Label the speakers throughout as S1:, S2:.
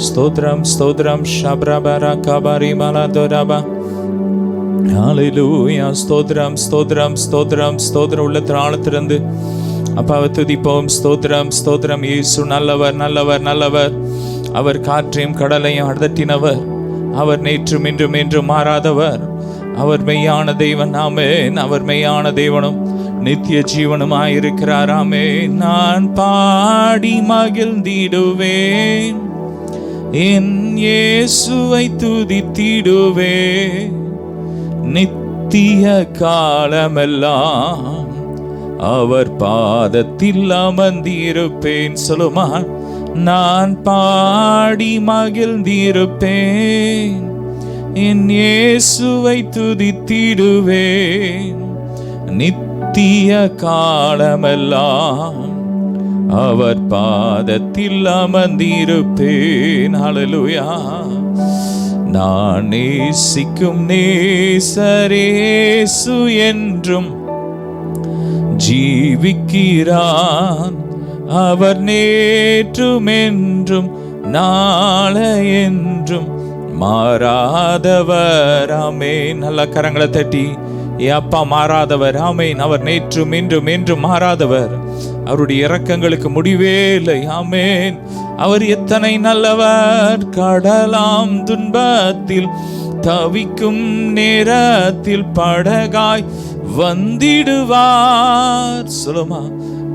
S1: ஸ்தோத்ரம் ஸ்தோத்ரம் ஷப்ரபர கபரி மலதோரபா. ஹல்லேலூயா. ஸ்தோத்ரம் ஸ்தோத்ரம் ஸ்தோத்ரம் ஸ்தோத்ரம். உள்ளத்தின் ஆழத்திலிருந்து அப்பாவை துதிப்போம். ஸ்தோத்ரம் ஸ்தோத்ரம். இயேசு நல்லவர் நல்லவர் நல்லவர். அவர் காற்றையும் கடலையும் அடர்த்தினவர். அவர் நேற்றும் இன்றும் என்றும் மாறாதவர். அவர் மெய்யான தேவன். ஆமென். அவர் மெய்யான தேவனும் நித்திய ஜீவனுமாயிருக்கிறார். ஆமென். நான் பாடி மகிழ்ந்திடுவேன், என் இயேசுவை துதித்திடுவேன், நித்திய காலமெல்லாம் அவர் பாதத்தில் அமர்ந்திருப்பேன். சொல்லுமா, நான் பாடி மகிழ்ந்திருப்பேன், என் இயேசுவை துதித்திடுவேன், நித்திய காலமெல்லாம் அவர் பாதத்தில் அமர்ந்திருப்பேன். ஹல்லேலூயா. நான் நேசிக்கும் நேசரேசு என்றும் ஜீவிக்கிறான். அவர் நேற்றும் என்றும் நாளை என்றும் மாறாதவர். ஆமென். நல்ல கரங்களை தட்டி, அப்பா மாறாதவர். ஆமென். அவர் நேற்றும் இன்றும் என்றும் மாறாதவர். அவருடைய இரக்கங்களுக்கு முடிவே இல்லை. ஆமென். அவர் எத்தனை நல்லவர். கடலாம் துன்பத்தில் தவிக்கும் நேரத்தில் படகாய் வந்திடுவார். சொல்லுமா,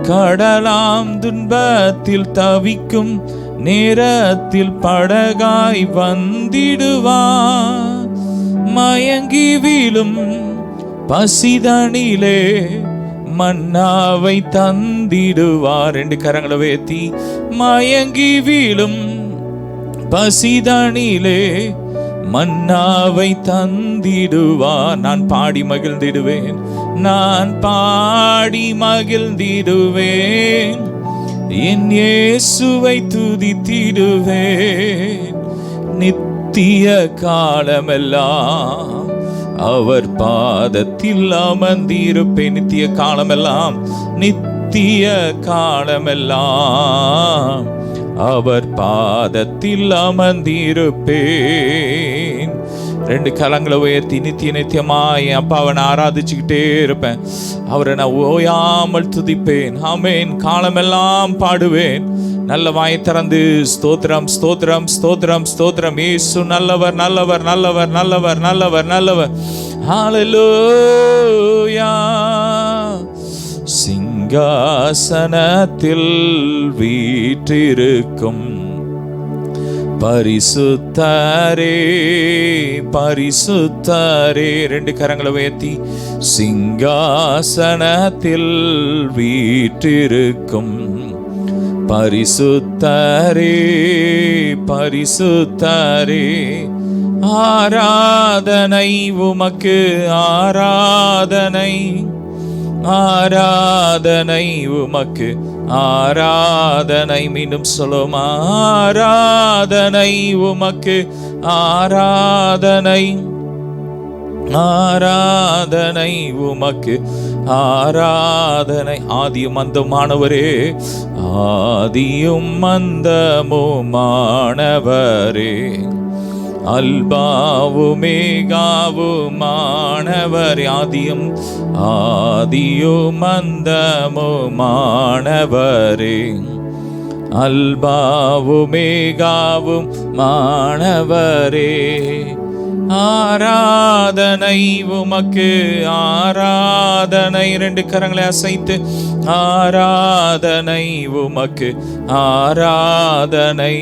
S1: கடலாம் துன்பத்தில் தவிக்கும் நேரத்தில் படகாய் வந்திடுவார். மயங்கி வீழும் பசிதனிலே மன்னாவை தந்திடுவார். ரெண்டு கரங்களை வேத்தி, மயங்கி வீழும் பசிதனிலே மன்னாவை தந்திடுவார். நான் பாடி மகிழ்ந்திடுவேன், நான் பாடி மகிழ்ந்திடுவேன், என் இயேசுவை துதித்திடுவேன், நித்திய காலமெல்லாம் அவர் பாதத்தில் அமர்ந்திருப்பேன். நித்திய காலமெல்லாம், நித்திய காலமெல்லாம் அவர் பாதத்தில் அமர்ந்திருப்பேன். ரெண்டு கரங்களை உயர்த்தி நித்திய நித்தியமாய் அப்பாவை நான் ஆராதிச்சுக்கிட்டே இருப்பேன். அவரை நான் ஓயாமல் துதிப்பேன். ஆமென். காலமெல்லாம் பாடுவேன். நல்ல வாயை திறந்து ஸ்தோத்திரம் ஸ்தோத்திரம் ஸ்தோத்திரம் ஸ்தோத்திரம். இயேசு நல்லவர் நல்லவர் நல்லவர் நல்லவர் நல்லவர் நல்லவர். ஹல்லேலூயா. சிங்காசனத்தில் வீற்றிருக்கும் பரிசுத்தரே பரிசுத்தரே. ரெண்டு கரங்களை உயர்த்தி, சிங்காசனத்தில் வீற்றிருக்கும் பரிசுத்தரே பரிசுத்தரே. ஆராதனை உமக்கு, ஆராதனை ஆராதனை உமக்கு, ஆராதனை. மீண்டும் சொல்லும், ஆராதனை உமக்கு, ஆராதனை ஆராதனை உமக்கு, ஆராதனை. ஆதியும் அந்தமானவரே, ஆதியும் அந்தமுமானவரே, அல்பாவுமேகாவுமானவர். ஆதியும் ஆதியும் அந்தமுமானவரே, அல்பாவுமேகாவும் மாணவரே. ஆராதனை உமக்கு, ஆராதனை. ரெண்டு கரங்களை அசைத்து, ஆராதனை உமக்கு, ஆராதனை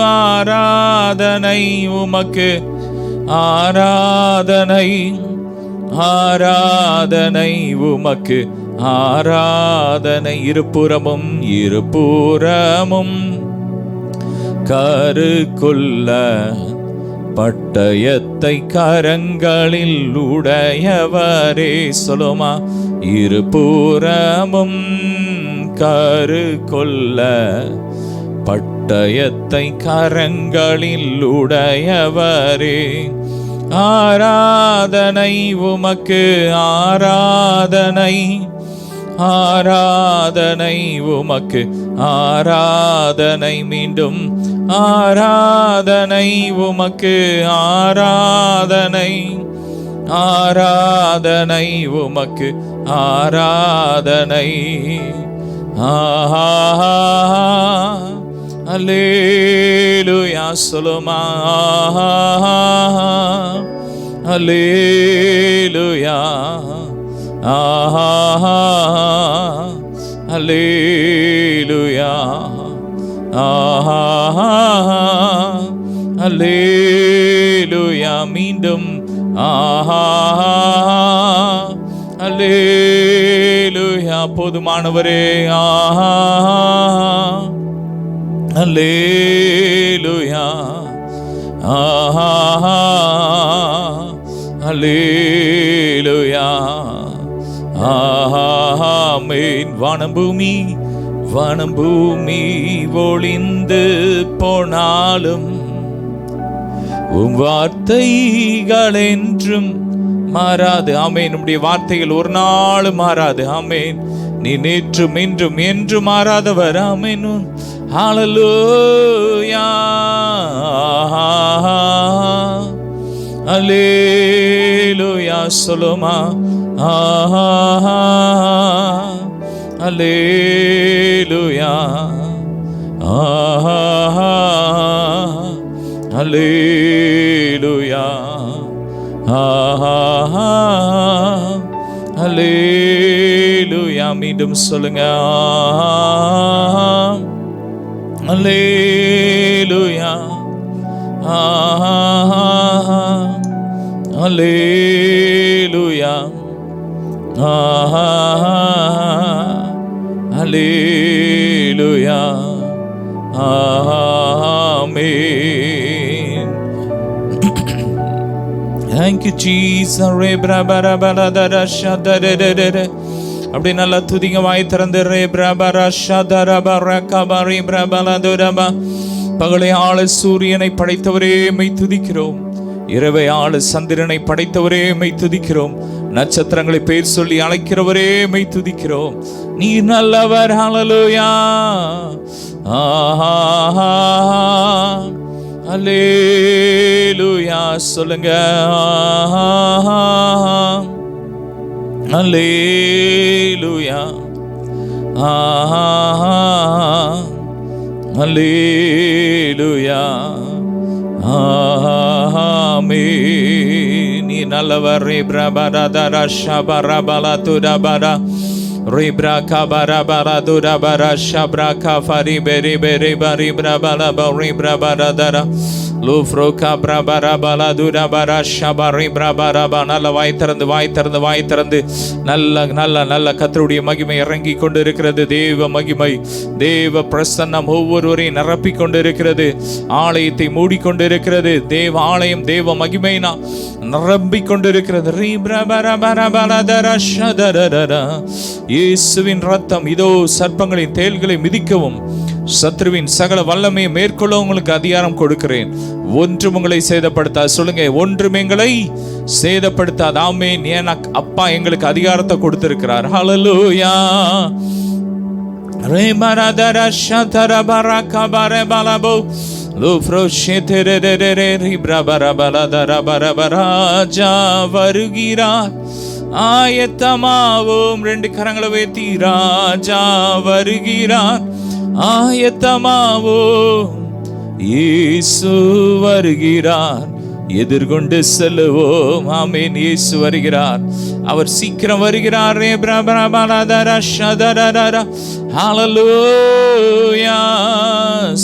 S1: ஆராதனை உமக்கு, ஆராதனை ஆராதனை உமக்கு, ஆராதனை. இருபுறமும் இருபுறமும் கருக்குள்ள பட்டயத்தை கரங்களில் உடையவரே. சொல்லுமா, இருபுறமும் கருக்குள்ள பட்டயத்தை கரங்களில் உடையவரே. ஆராதனை உமக்கு, ஆராதனை ஆராதனை உமக்கு, ஆராதனை. மீண்டும் ஆராதனை உமக்கு, ஆராதனை, ஆராதனை உமக்கு, ஆராதனை. அல்லேலூயா சொல்லுமா, அல்லேலூயா, அல்லேலூயா, அல்லேலூயா. மீண்டும் அல்லேலூயா. போதுமானவரே, அல்லேலூயா, அல்லேலூயா. ஆமென். வானம் பூமி, வானம் பூமி ஒளிந்து போனாலும் உம் வார்த்தைகள் என்றும் மாறாது. ஆமென். நம்முடைய வார்த்தைகள் ஒரு நாளும் மாறாது. ஆமென். நீ நேற்றும் இன்றும் என்று மாறாதவர். ஆமென். ஹல்லேலூயா, அல்லேலூயா சொல்லுமா, அல்லேலூயா, அல்லேலூயா, அல்லேலூயா. மீண்டும் சொல்லுங்க, அல்லேலூயா, அல்லேலூயா, அல்லேலூயா. ஆமென். Thank you Jesus. அப்படி நல்லா துதிங்க, வாய் திறந்து. பகலை ஆள சூரியனை படைத்தவரே மெய் துதிக்கிறோம். இரவை ஆள சந்திரனை படைத்தவரே மெய் துதிக்கிறோம். நட்சத்திரங்களை பேர் சொல்லி அழைக்கிறவரே மெய் துதிக்கிறோம். நீ நல்லவர். ஹல்லேலூயா, அல்லேலூயா சொல்லுங்க, அல்லேலூயா, அல்லேலூயா. ஆமென். நீ நல்லவர். ரேப்ரபரதர ஷபரபல துரபர ரிப்ரா கபரபர துரபர ஷப்ரா கஃபரி பெரி பெரி பரி பிரபல பரி பிரபரதர லூஃப்ரோ கப்ரபரபல துரபர ஷபரி பிரபரப. நல்ல வாய் திறந்து, வாய் திறந்து, வாய் திறந்து. நல்ல நல்ல நல்ல கர்த்தருடைய மகிமை இறங்கி கொண்டு இருக்கிறது. தேவ மகிமை, தேவ பிரசன்னம் ஒவ்வொருவரையும் நிரப்பி கொண்டு இருக்கிறது. ஆலயத்தை மூடிக்கொண்டு இருக்கிறது. தேவ ஆலயம் தேவ மகிமைனா நிரம்பி கொண்டிருக்கிறது. இயேசுவின் ரத்தம் இதோ சர்ப்பங்களின் தேள்களை மிதிக்கவும் சத்ருவின் சகல வல்லமையை மேற்கொள்ள உங்களுக்கு அதிகாரம் கொடுக்கிறேன். ஒன்றும் உங்களை சேதப்படுத்தாது. சொல்லுங்க, ஒன்றும் எங்களை சேதப்படுத்தாது. ஆமென். ஏன்னா அப்பா எங்களுக்கு அதிகாரத்தை கொடுத்திருக்கிறார். ஹல்லேலூயா. ராஜா வருகிறார், ஆயத்தமாவோம். ரெண்டு கரங்களை உயர்த்தி, ராஜா வருகிறார், ஆயத்தமாவோம். இயேசு வருகிறார், எதிர்கொண்டு செல்லுவோம். ஆமென். இயேசு வருகிறார், அவர் சீக்கிரம் வருகிறார். ஹல்லேலூயா.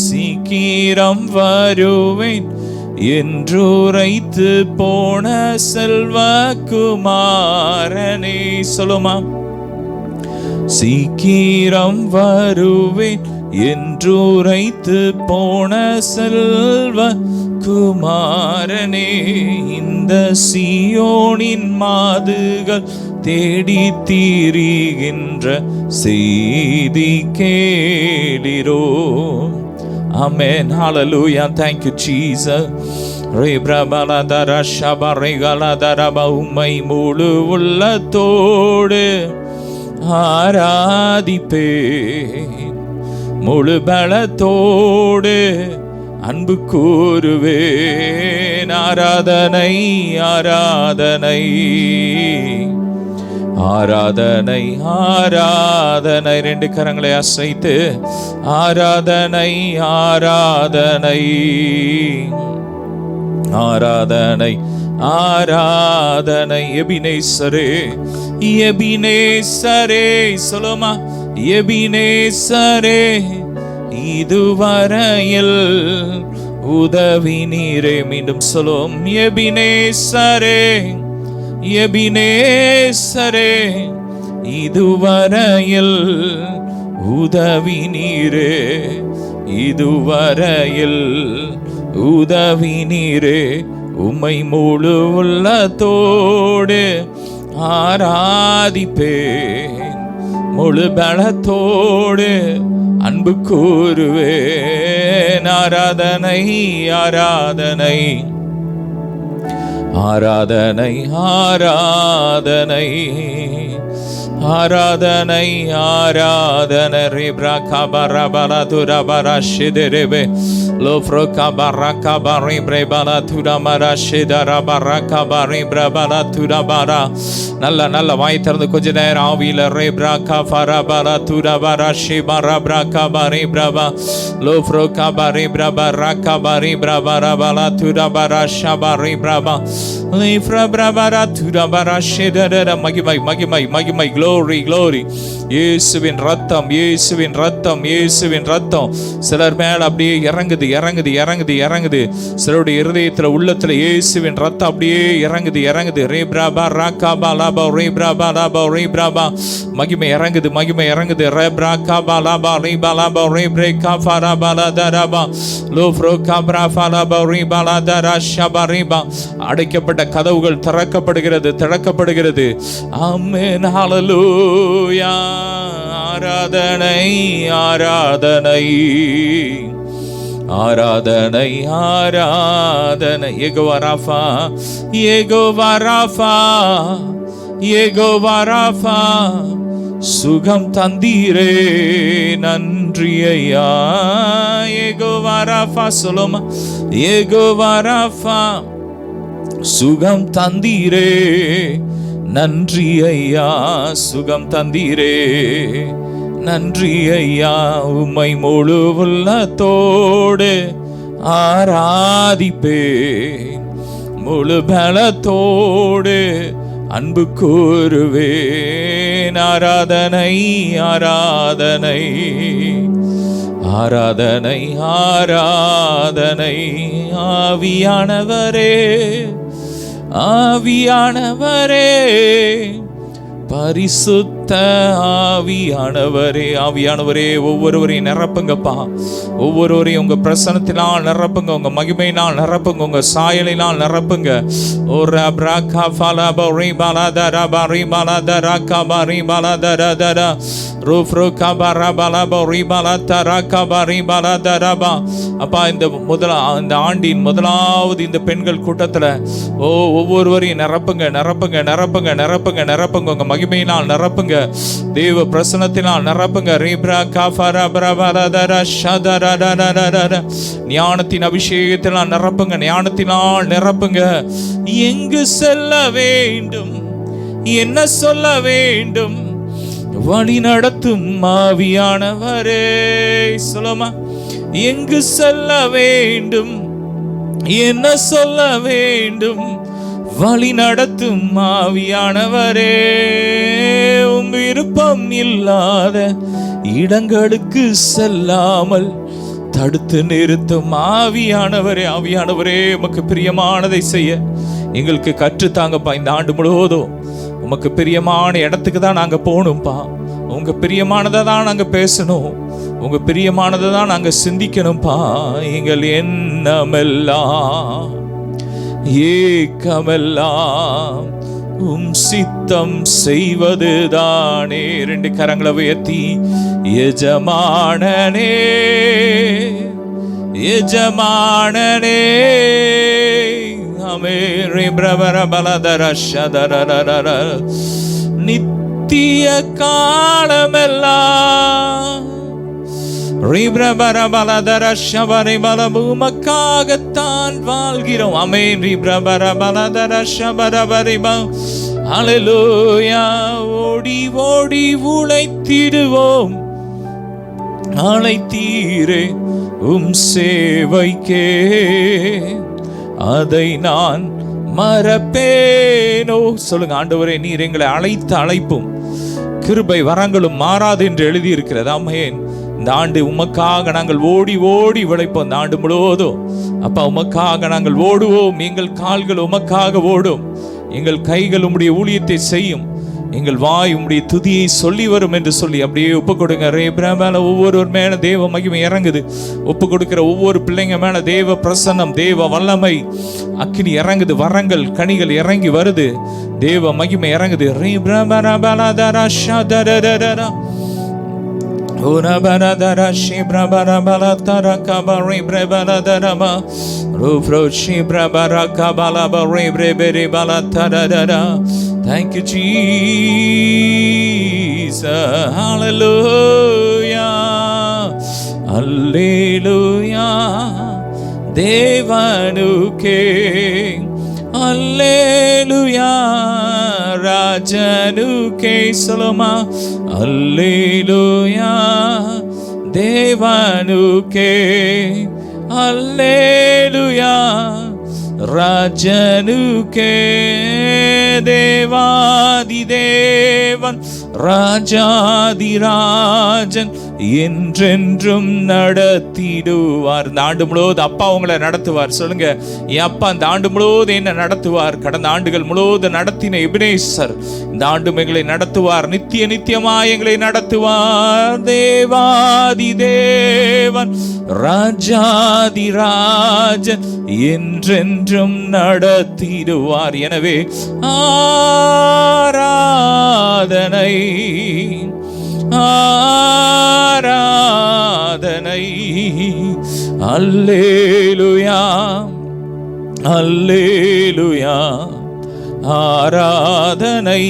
S1: சீக்கிரம் வருவேன் என்றுரைத்து போன செல்வகுமாரனே. சொல்லுமா, சீக்கிரம் வருவேன் என்றுரைத்து போன செல்வ குமாரனே. இந்த சீயோனின் மாதுகள் தேடி தீரிகின்ற செய்தி கேளிரோ. ஆமென். ஹல்லேலூயா. Thank you Jesus. ரேப்ரபலதர ஷபரிகலதரப. உம்மை முழு உள்ளத்தோடு ஆராதிப்பேன், முழு பலத்தோடு அன்பு கூறுவேன். ஆராதனை ஆராதனை ஆராதனை ஆராதனை. 2 கரங்களை அசைத்து ஆராதனை ஆராதனை ஆராதனை ஆராதனை. எபினேசரே எபினேசரே சொல்லுமா, எபினேசரே இதுவரையில் உதவி நீரே. மீண்டும் சொல்லும், எபினேசரே எபினேசரே இதுவரையில் உதவி நீரே. இதுவரையில் உதவி நீரே. உம்மை முழு உள்ளத்தோடு ஆராதிப்பேன். முழு பலத்தோடு அன்பு கூறுவேன். ஆராதனை ஆராதனை ஆராதனை ஆராதனை ஆராதனை ஆராதனை. ரிப்ரா கபரா பலா துரா பரா ஷிதரேபே லோஃப்ரோ கபரா கபரி பிரபலா துரா மரா ஷிதரா பரா கபரி பிரபலா துரா பரா. நல்ல நல்ல வாய் திறந்து கொஞ்ச நேரம் ஆவியில ரேப்ரா கபரா பலா துரா பரா ஷிபரா பிரா கபரி பிரபா லோஃப்ரோ கபரி பிரபரா கபரி பிரபரா பலா துரா பரா ஷபரி பிரபா லிஃப்ரா பிரபரா துரா பரா ஷிதரர. மகிமை மகிமை மகிமை. glory glory. இயேசுவின் ரத்தம் இயேசுவின் ரத்தம் இயேசுவின் ரத்தம் சிலர் மேல அப்படியே இறங்குது இறங்குது இறங்குது இறங்குது. சிலருடைய இருதயத்துல உள்ளத்துல இயேசுவின் ரத்தம் அப்படியே இறங்குது இறங்குது. ரேப்ராபா ராகாபா லாபா ரேப்ராபா லாபா ரேப்ராபா. மகிமை இறங்குது மகிமை இறங்குது. ரேப்ரா காபா லாபா ரேபா லாபா ரேப்ரே காஃபா லாபா லதரபா லோஃப்ரோ காப்ரா ஃபலாபா ரேபா லதரா ஷபா ரேபா. அடைக்கப்பட்ட கதவுகள் திறக்கப்படுகிறது திறக்கப்படுகிறது. ஆமென் ஹalleluya. ஆராதனை ஆராதனை ஆராதனை ஆராதனை. யெகோவா ராஃபா யெகோவா ராஃபா யெகோவா ராஃபா சுகம் தந்தீரே நன்றி ஐயா. யெகோவா ராஃபா சொல்லுமா, யெகோவா ராஃபா சுகம் தந்தீரே நன்றி ஐயா. சுகம் தந்தீரே நன்றி ஐயா. உம்மை முழு உள்ளத்தோடு ஆராதிப்பேன். முழு பலத்தோடு அன்பு கூறுவேன். ஆராதனை ஆராதனை ஆராதனை ஆராதனை. ஆவியானவரே ஆவியானவரே பரிசுத்த ஆவியானவரே ஆவியானவரே ஒவ்வொருவரையும் நிரப்புங்கப்பா. ஒவ்வொருவரையும் உங்க பிரசன்னத்தினால் நிரப்புங்க, உங்க மகிமையினால் நிரப்புங்க, உங்க சாயலினால் நிரப்புங்க. ஒரு அப்ராகா ஃபலபா ரிபாலா தரபா ரிபாலா தரகா ரிபாலா தரதர ரூஃப்ரு கபரா பலபா ரிபாலா தரகா ரிபாலா தரபா. அப்பா, இந்த ஆண்டின் முதலாவது இந்த பெண்கள் கூட்டத்துல ஒவ்வொருவரையும் நிரப்புங்க நிரப்புங்க நிரப்புங்க நிரப்புங்க நிரப்புங்க. உங்க மகிமையினால் நிரப்புங்க, தேவ பிரசன்னத்தினால் நிரப்புங்க. ஞானத்தின் அபிஷேகத்தினால் நிரப்புங்க, ஞானத்தினால் நிரப்புங்க. எங்கு செல்ல வேண்டும், என்ன சொல்ல வேண்டும், வழி நடத்தும் ஆவியானவரே. சொல்லுமா, எங்கு செல்ல வேண்டும், என்ன சொல்ல வேண்டும், வழி நடத்தும் ஆவியானவரே. உம் விருப்பம் இல்லாத இடங்களுக்கு செல்லாமல் தடுத்து நிறுத்தும் ஆவியானவரே. ஆவியானவரே, உமக்கு பிரியமானதை செய்ய எங்களுக்கு கற்றுத்தாங்கப்பா. இந்த ஆண்டு முழுவதும் உமக்கு பிரியமான இடத்துக்கு தான் நாங்க போகணும்ப்பா. உங்க பிரியமானதை தான் நாங்க பேசணும், உங்க பிரியமானதை தான் நாங்க சிந்திக்கணும்ப்பா. எங்கள் எண்ணமெல்லாம் ஏக்கமெல்லாம் உம் சித்தம் செய்வது தானே. 2 கரங்களை உயர்த்தி, எஜமானனே எஜமானனே அமேரி பிரபர பலதர ஷதரரர. நித்திய காலமெல்லாம் உமக்காகத்தான் வாழ்கிறோம். ஆமென். ஹல்லேலூயா. ஓடி ஓடி உழைத்திடுவோம், அழைத்தீரே சேவைக்கே, அதை நான் மறப்பேனோ. சொல்லுங்க, ஆண்டவரே நீர் எங்களை அழைத்த அழைப்பும் கிருபை வரங்களும் மாறாது என்று எழுதியிருக்கிறது. ஆமென். இந்த ஆண்டு உமக்காக நாங்கள் ஓடி ஓடி உழைப்போம். இந்த ஆண்டு முழுவதும் அப்பா உமக்காக நாங்கள் ஓடுவோம். எங்கள் கால்கள் உமக்காக ஓடும், எங்கள் கைகள் உம்முடைய ஊழியத்தை செய்யும், எங்கள் வாய் உம்முடைய துதியை சொல்லி வரும் என்று சொல்லி அப்படியே ஒப்பு கொடுங்க. மேல ஒவ்வொருவர் மேல தேவ மகிமை இறங்குது. ஒப்பு கொடுக்கிற ஒவ்வொரு பிள்ளைங்க மேல தேவ பிரசன்னம், தேவ வல்லமை அக்கினி இறங்குது. வரங்கள் கனிகள் இறங்கி வருது, தேவ மகிமை இறங்குது. Thank you, Jesus. Hallelujah. Hallelujah. Devanuke. Hallelujah. Rajanuke Saloma. Hallelujah. Devanuke. Hallelujah. ராஜனுக்கே. தேவாதி தேவன் ராஜாதிராஜன் என்றென்றும் நடத்திடுவார். இந்த ஆண்டு முழுவதும் அப்பா உங்களை நடத்துவார். சொல்லுங்க, என் அப்பா இந்த ஆண்டு முழுவதும் என்ன நடத்துவார். கடந்த ஆண்டுகள் முழுவதும் நடத்தின எபினேசர் இந்த ஆண்டும் எங்களை நடத்துவார். நித்திய நித்தியமாய் எங்களை நடத்துவார். தேவாதி தேவன் ராஜாதிராஜன் என்றென்றும் நடத்திடுவார். எனவே ஆராதனை ஆராதனை. அல்லேலூயா அல்லேலூயா. ஆராதனை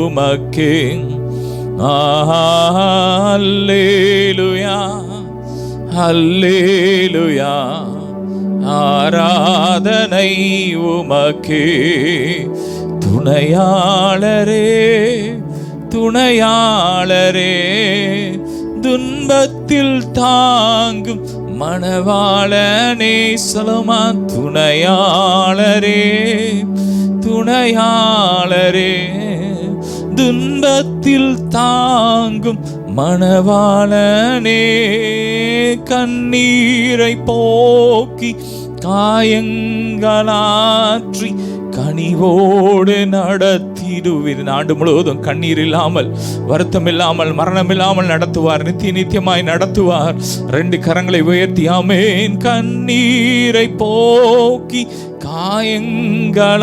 S1: உமக்கே. அல்லேலூயா அல்லேலூயா. ஆராதனை உமக்கே. துணையாளரே துணையாளரே, துன்பத்தில் தாங்கும் மணவாளனே. சொல்லுமா, துணையாளரே துணையாளரே, துன்பத்தில் தாங்கும் மணவாளனே. கண்ணீரை போக்கி காயங்களாற்றி கனிவோடு நடத்திடுவீர். ஆண்டு முழுவதும் கண்ணீர் இல்லாமல், வருத்தம் இல்லாமல், மரணம் இல்லாமல் நடத்துவார். நித்திய நித்தியமாய் நடத்துவார். 2 கரங்களை உயர்த்தி ஆமென். கண்ணீரை போக்கி காயங்களாற்றி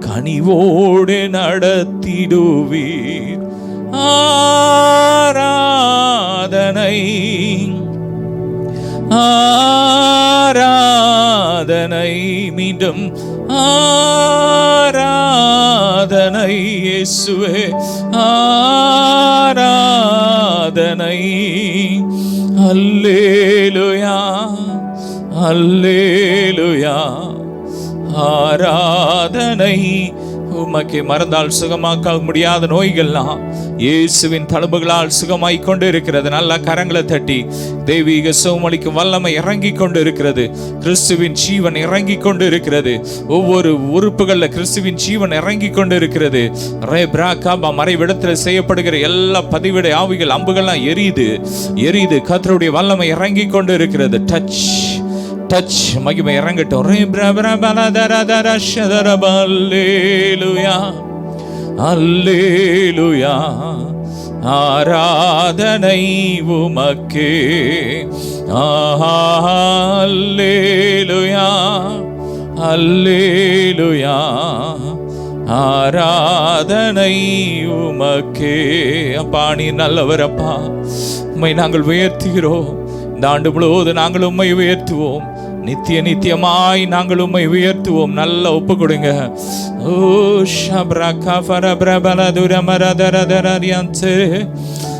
S1: கனிவோடு நடத்திடுவீர். ஆராதனை ஆராதனை. மீண்டும் ஆராதனை இயேசுவே. ஆராதனை. அல்லேலூயா அல்லேலூயா. ஆராதனை உமக்கு. மறந்தால் சுகமாக்க முடியாத நோய்கள்லாம் இயேசுவின் தழும்புகளால் சுகமாய் கொண்டு இருக்கிறது. நல்ல கரங்களை தட்டி தெய்வீக சுகமளிக்கும் வல்லமை இறங்கி கொண்டு இருக்கிறது. கிறிஸ்துவின் ஜீவன் இறங்கி கொண்டு இருக்கிறது. ஒவ்வொரு உறுப்புகள்ல கிறிஸ்துவின் ஜீவன் இறங்கி கொண்டு இருக்கிறது. மறைவிடத்தில் செய்யப்படுகிற எல்லா பதிவிட ஆவிகள் அம்புகள்லாம் எரியுது எரியுது. கர்த்தருடைய வல்லமை இறங்கி கொண்டு இருக்கிறது. Touch touch. மகிமை இறங்கட்டும். அல்லேலூயா அல்லேலூயா. ஆராதனை உமக்கே. அல்லேலூயா அல்லேலூயா. ஆராதனை உமக்கே. அப்பா நீ நல்லவர். அப்பா உம்மை நாங்கள் உயர்த்துகிறோம். இந்த ஆண்டு முழுவதும் நாங்கள் உம்மை உயர்த்துவோம். நித்திய நித்தியமாய் நாங்கள் உம்மை உயர்த்துவோம். நல்ல ஒப்பு கொடுங்க. ஓ ஷப்ரா கஃபர பிரபல துரமரதரதரரியன்சே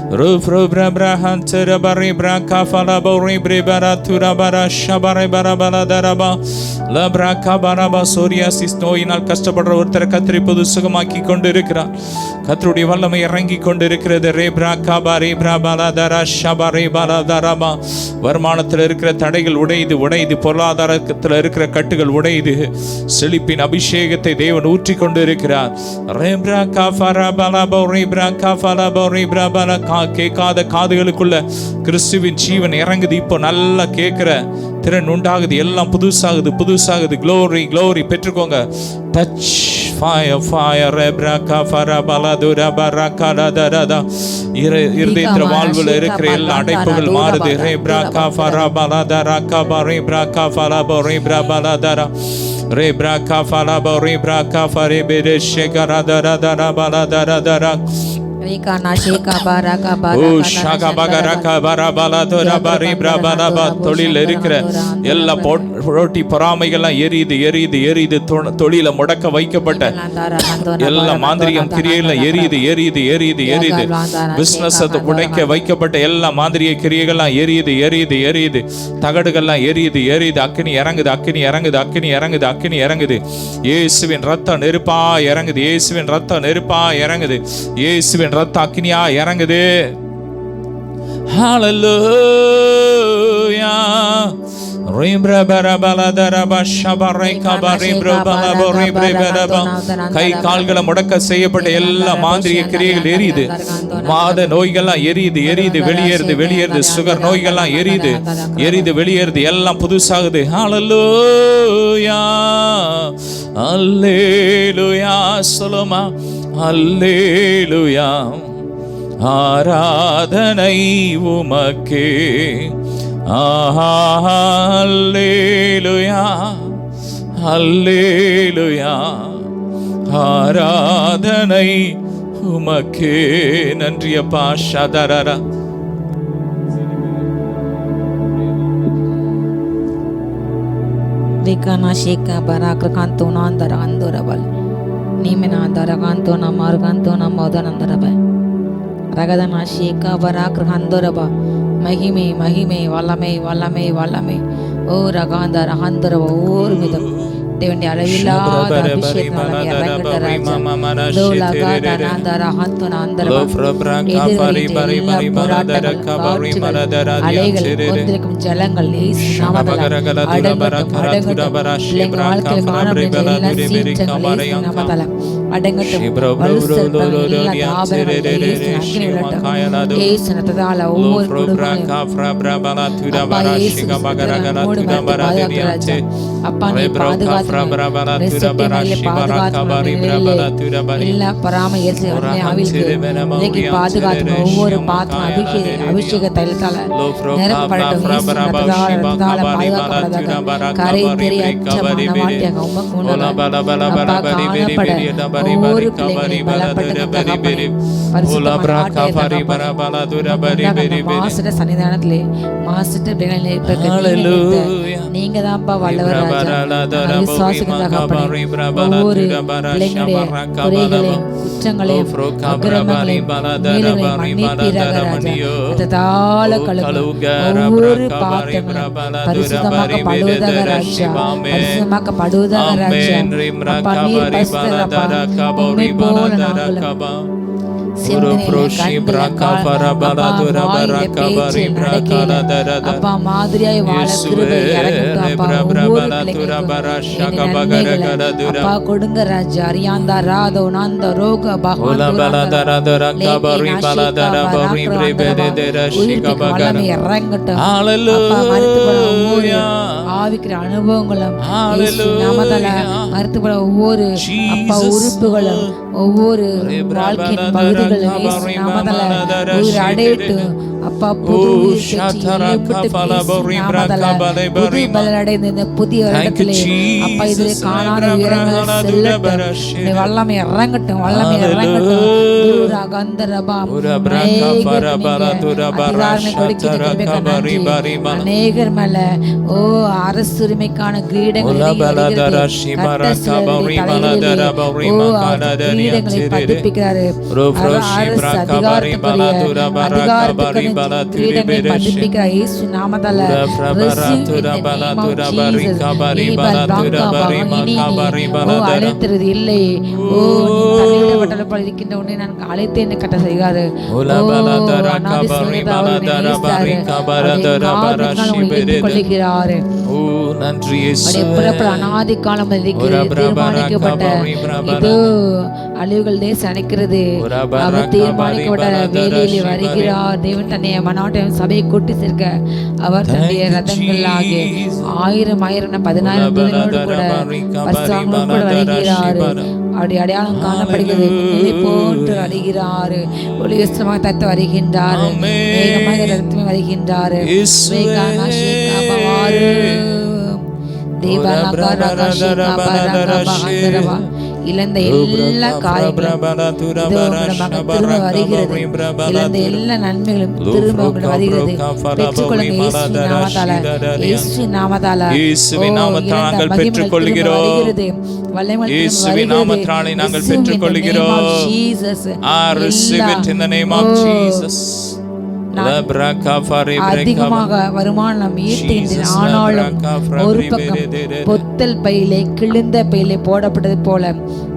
S1: Rufro Brabrahan Terabari Braka Falabori Brebara Turabara Shabare Barabala Daraba Labraka Baraba Soriasis நோயினால் கஷ்டப்படுற ஒருத்தரை கர்த்தர் இப்போது சுகமாக்கி கொண்டிருக்கிறார். கர்த்தருடைய வல்லமை இறங்கி கொண்டிருக்கிறது. ரேப்ராகா பாரே பிராபாலா தரா ஷபாரே பாலா தராபா. வருமானத்தில் இருக்கிற தடைகள் உடையுது. பொருளாதாரத்தில் இருக்கிற கட்டுகள் உடையுது. செழிப்பின் அபிஷேகத்தை தேவன் ஊற்றி கொண்டு இருக்கிறார். ரேப்ராகா ஃபராபாலா பௌரேப்ராகா ஃபலாபௌரேப்ராபாலா. கேட்காத காதுகளுக்குள்ள கிறிஸ்துவின் ஜீவன் இறங்குது. இப்போ நல்லா கேட்கிற திறன் உண்டாகுது. எல்லாம் புதுசாகுது. க்ளோரி பெற்றுக்கோங்க. டச் ஃபயர் ரெப்ராகா ஃபராபாலா துரபராகா தரதா. இருதயத்தில் வாழ்வில் இருக்கிற எல்லா அடைப்புகள் மாறுது. ரேப்ராகா ஃபராபாலா தராகா பரேப்ராகா ஃபலாபௌரேப்ராபாலா தரா ரேப்ராகா ஃபலாபௌரேப்ராகா ஃபரேபெரே ஷேகரா தரதரா பாலா தரதரா. தொழில் இருக்கிற எல்லா போட்டி பொறாமைகள்லாம் எரியுது. தொழில முடக்க வைக்கப்பட்ட எல்லா மாந்திரிகம் கிரியைகள் எரியுது. பிசினஸ் உடைக்க வைக்கப்பட்ட எல்லா மாந்திரிய கிரியைகள்லாம் எரியுது. தகடுகள்லாம் எரியுது. அக்கினி இறங்குது. இயேசுவின் ரத்தம் நெருப்பா இறங்குது. இயேசுவின் ரத்த அக்கினியா இறங்குது. ஹல்லேலூயா. கை கால்களை முடக்க செய்யப்பட்ட எல்லா மாந்திரிய கிரியைகள் எரியுது. மாத நோய்கள்லாம் எரியுது. வெளியேறுது. சுகர் நோய்கள்லாம் எரியுது. வெளியேறுது. எல்லாம் புதுசாகுது. ஹல்லேலூயா. அல்லேலூயா. சொல்லுமா அல்லேலூயா. ஆராதனை உமக்கே. அல்லேலூயா. ஆராதனை உமக்கே. நன்றி அப்பா. ஷதரரா.
S2: Rikana sheka barakrakanto nandara andorabal. Nimena darakanto na marganto na modanandaraba. Ragadana sheka barakrandoraba. Mahime வல்லமை. ஓ ரகாந்தா ரகாந்தரவ ஓர் மிதம். தேவனுடைய அளவில்லாத அபிஷேகம் இறங்குகிற ராஜா. தோலகா தனாந்தர ஹந்தன அந்தரவ. எல்லா போராட்டங்கள், காற்றுகள், அலைகள், கொந்தளிக்கும் ஜலங்கள் இயேசு நாமத்தில் அடங்கட்டும். பிள்ளைங்க வாழ்க்கையில் காணப்படுகிற எல்லா சீற்றங்கள் இயேசு நாமத்தில் அடங்கட்டும். வலுசற்பங்கள் எல்லா தாபங்கள் இயேசு அக்கினி விழட்டும். இயேசு ரத்தத்தால் ஒவ்வொரு குடும்பங்களையும் அப்பா இயேசு மூடு மறைத்து பாதுகாத்து ராஜா. அப்பா நீ பாதுகாத்து எல்லா பராமரிப்பு பாதுகாத்து ஒவ்வொரு பாத்திரம் அபிஷேக தைலத்தால நிரப்பப்படட்டும். பாதுகாக்கப்படாத கரை தெரிய அச்சமாட்டியாக உமக்கு ஒவ்வொரு பிள்ளைகளை பலப்பட்ட சன்னிதானத்திலே மாசிட்ட நீங்க தான்ப்பா வல்லவர் ராஜா. ஒவ்வொரு பிள்ளைங்களுடைய குறைகளையும் குற்றங்களையும் அக்கிரமங்களையும் மீறலையும் மன்னிப்பீராக ராஜா. அதத்தால ஒவ்வொரு பாத்திரங்களும் பரிசுத்தமாக்கப்படுவதாக ராஜா. பரிசுத்தமாக்கப்படுவதாக ராஜா. அப்பா நீர் பரிசுத்தரப்பா. உம்மை போல நாங்களும் அப்பா மாதிரியாய் வாழ கிருபை இறங்கட்டும். அப்பா கொடுங்க ராஜா. அரியாந்தா ராதோ நந்த ரோக இறங்கட்டும். ஆவிக்கிற அனுபவங்களும் மறுத்துப்பட ஒவ்வொரு அப்பா உறுப்புகளும் ஒவ்வொரு வாழ்க்கையின் பகுதிகளும் நாமதல உயிர் அடையட்டும். அப்பா புது உயிர் பெற்று எழுப்பப்பட்டு இயேசு நாமத்தால புது பலனடைந்து இந்த புதிய வருடத்திலே அப்பா இதிலே காணாத உயரங்கள் செல்லட்டும். உம்முடைய வல்லமை இறங்கட்டும், வல்லமை இறங்கட்டும். தூரா கந்தரபா அதிகாரமே கொடுக்கிறது. அநேகர் மேல ஓ அரசுரிமைக்கான கிரீடங்களை பதிப்பிக்கிறாரு. பதிப்பிக்கிறார் இயேசு நாமத்தால. அழைத்தது இல்லை. ஓ தள்ளிவிடப்பட்ட இருக்கின்ற உன்னை நான் அழைத்து என்ன கட்ட செய்கிறாரு. அநாதி காலம் தீர்மானிக்கப்பட்ட இதோ அழிவுகள் தேசம் அணைக்கிறது. அவர் தீர்மானிக்கப்பட்ட வேலையில் வருகிறார். தேவன் தன்னை மனாட்டம் சபையை கூட்டி சேர்க்க அவர் தன்னுடைய ரதங்கள் ஆகிய 1000 10,000 தூதர்களோடு கூட பரிசுத்தவான்களோடு கூட வருகிறார். அவருடைய அடையாளம் காணப்படுகிறது. போன்று வருகிறாரு. ஒளிவஸ்திரமாக தத்து வருகின்றார். வேகமாக ரத்தமே வருகின்றார். இழந்த எல்லா காரியங்களும் திரும்ப வருகிறது. இழந்த எல்லா நன்மைகளும் திரும்ப வருகிறது. பெற்றுக்கொள்ளுங்க இயேசுவின் நாமத்தால. இயேசுவின் நாமத்தால வருகிறது.
S1: இயேசுவின் நாமத்தாலே நாங்கள் பெற்றுக்கொள்கிறோம்.
S2: அதிகமாக வருமானம் ஈட்டுகின்றேன். ஆனாலும் ஒரு பக்கம் பொத்தல் பையிலே கிழிந்த பையிலே போடப்பட்டது போல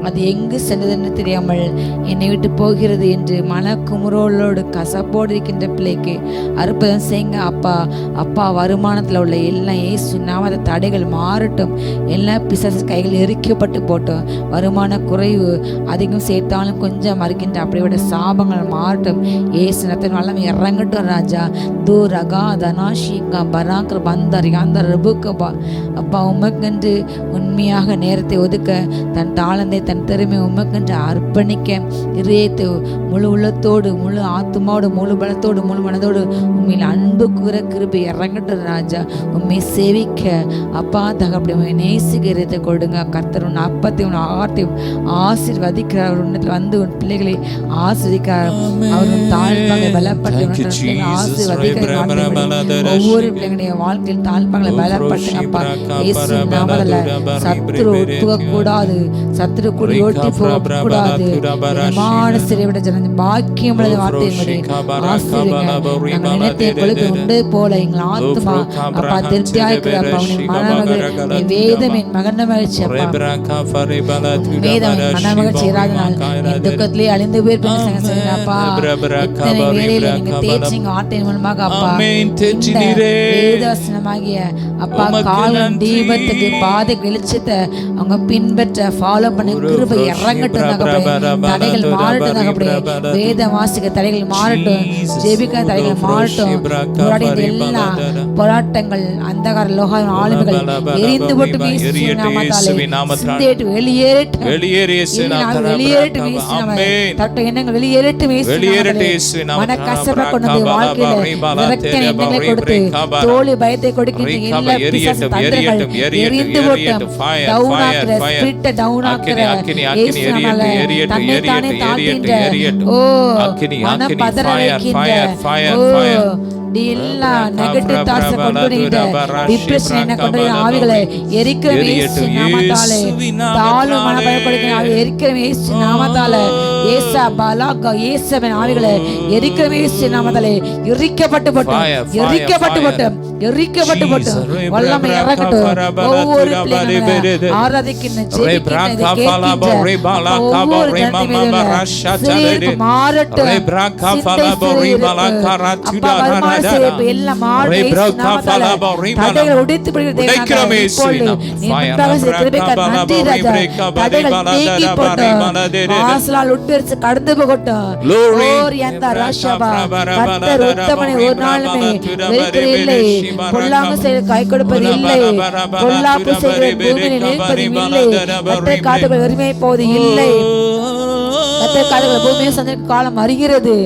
S2: அது எங்கு சென்றதுன்னு தெரியாமல் என்னை விட்டு போகிறது என்று மனக்குமுறோடு கசப்போடு இருக்கின்ற பிள்ளைக்கு அற்புதம் செய்யுங்க அப்பா. அப்பா வருமானத்தில் உள்ள எல்லா இயேசு நாம தடைகள் மாறட்டும். எல்லா பிசாசு கைகள் எரிக்கப்பட்டு போட்டோம். வருமான குறைவு அதிகம் சேர்த்தாலும் கொஞ்சம் மறுக்கின்ற அப்படியோட சாபங்கள் மாறட்டும். இயேசு நத்தின் வல்லமை இறங்கட்டும் ராஜா. தூரகா தனாஷிகா பராக்ர பந்தர் யாந்தர் ரபுக்கபா. அப்பா உமக்கென்று உண்மையாக நேரத்தை ஒதுக்க தன் தாளந்தை தன் திறமை உமக்கென்று அர்ப்பணிக்க இதயத்தை முழு உள்ளத்தோடு முழு ஆத்மாவோடு முழு பலத்தோடு முழு மனதோடு உண்மையில் அன்பு கூற கிருபை இறங்கட்டும் ராஜா. உண்மை சேவிக்க அப்பா தகப்படி உண்மை நேசிக்கிறதை கொடுங்க. கர்த்தர் உன் அப்பத்தை உன் ஆர்த்தையும் ஆசீர்வதிக்கிறார். உன்னத்தில் வந்து உன் பிள்ளைகளை ஆசிரிக்கிறார். அவர் உன் தாழ்பாங்களை பலப்படுத்தி ஒவ்வொரு பிள்ளைங்களுடைய வாழ்க்கையில் தாழ்பாங்களை பலப்படுத்துங்கப்பா. இயேசு நாமத்துல சத்துரு ஒத்துக்கூடாது. சத்துரு கூடி ஓட்டி போகக்கூடாது. சிறைவிட ஜன பாக்கியம் வார்த்தையின்படி ஆசிரியங்க. நாங்கள் நினைத்தை கொழுப்பு உண்டு போல எங்கள் ஆத்மா அப்பா திருப்தியாயிருக்கிறப்பா. மனமகள் வேதம் என் மகன மகிழ்ச்சி அப்பா. வேதம் என் மன மகிழ்ச்சி இராதனால் என் துக்கத்திலே அழிந்து போயிருப்பேன்ப்பா. இத்தனை வேலையில நீங்க தேய்ச்சிங்க வார்த்தையின் மூலமாக அப்பா. வேதவசனமாகிய அப்பா காலம் தீபத்துக்கு பாதை வெளிச்சத்தை அவங்க பின்பற்ற ஃபாலோ பண்ண கிருபை இறங்கட்டும். தடைகள் மாறட்டும். வேத வாசிக்க தடைகள் மாறட்டும். ஜெபிக்க தடைகள் மாறட்டும். போராடிய எல்லா போராட்டங்கள் அந்தகார லோக ஆளுமைகள் எரிந்து போட்டு வெளியேறட்டும். எண்ணங்கள் வெளியேறட்டும். மன கசப்பை கொண்டு வாழ்க்கையில விரக்தி எண்ணங்களை கொடுத்து தோல்வி பயத்தை கொடுக்கின்ற எல்லா பிசாசு தந்திரங்கள் எரிந்து போட்டும். டவுன் ஆக்குற ஸ்பிரிட் டவுன் ஆக்குற இயேசுனால தன்னை தானே தாழ்த்தின்ற ஓ மன பதற வைக்கின்ற ஓ எல்லா நெகட்டிவ் தாட்ஸ் கொண்டு டிப்ரஷன் என்ன கொண்டு ஆவிகளை எரிக்கிற இயேசு நாமத்தாலே தாழ்வு மனபயப்படுகிற ஆவி எரிக்கிற இயேசு நாமத்தாலே ஏசா பலாக இயேசுவின் ஆவிகளை எரிக்கிற இயேசு நாமத்தாலே எரிக்கப்பட்டு வல்லமை இறங்கட்டும். ஒவ்வொரு பிள்ளைகளும் ஆராதிக்கின்ற ஜெபிக்கின்ற ஒவ்வொரு ஜனத்தின் மாறட்டும். கடந்து போகட்டும். பொல்லாங்கு செய்து கை கொடுப்பது இல்லை. பொல்லாப்பு செய்கிற பூமியில் நிற்பதும் இல்லை. கர்த்தரை காத்துக்கொள்ள உரிமை போவது இல்லை. கர்த்தரை காத்துக்கொள்ள பூமியை சந்திக்கும் காலம் வருகிறது.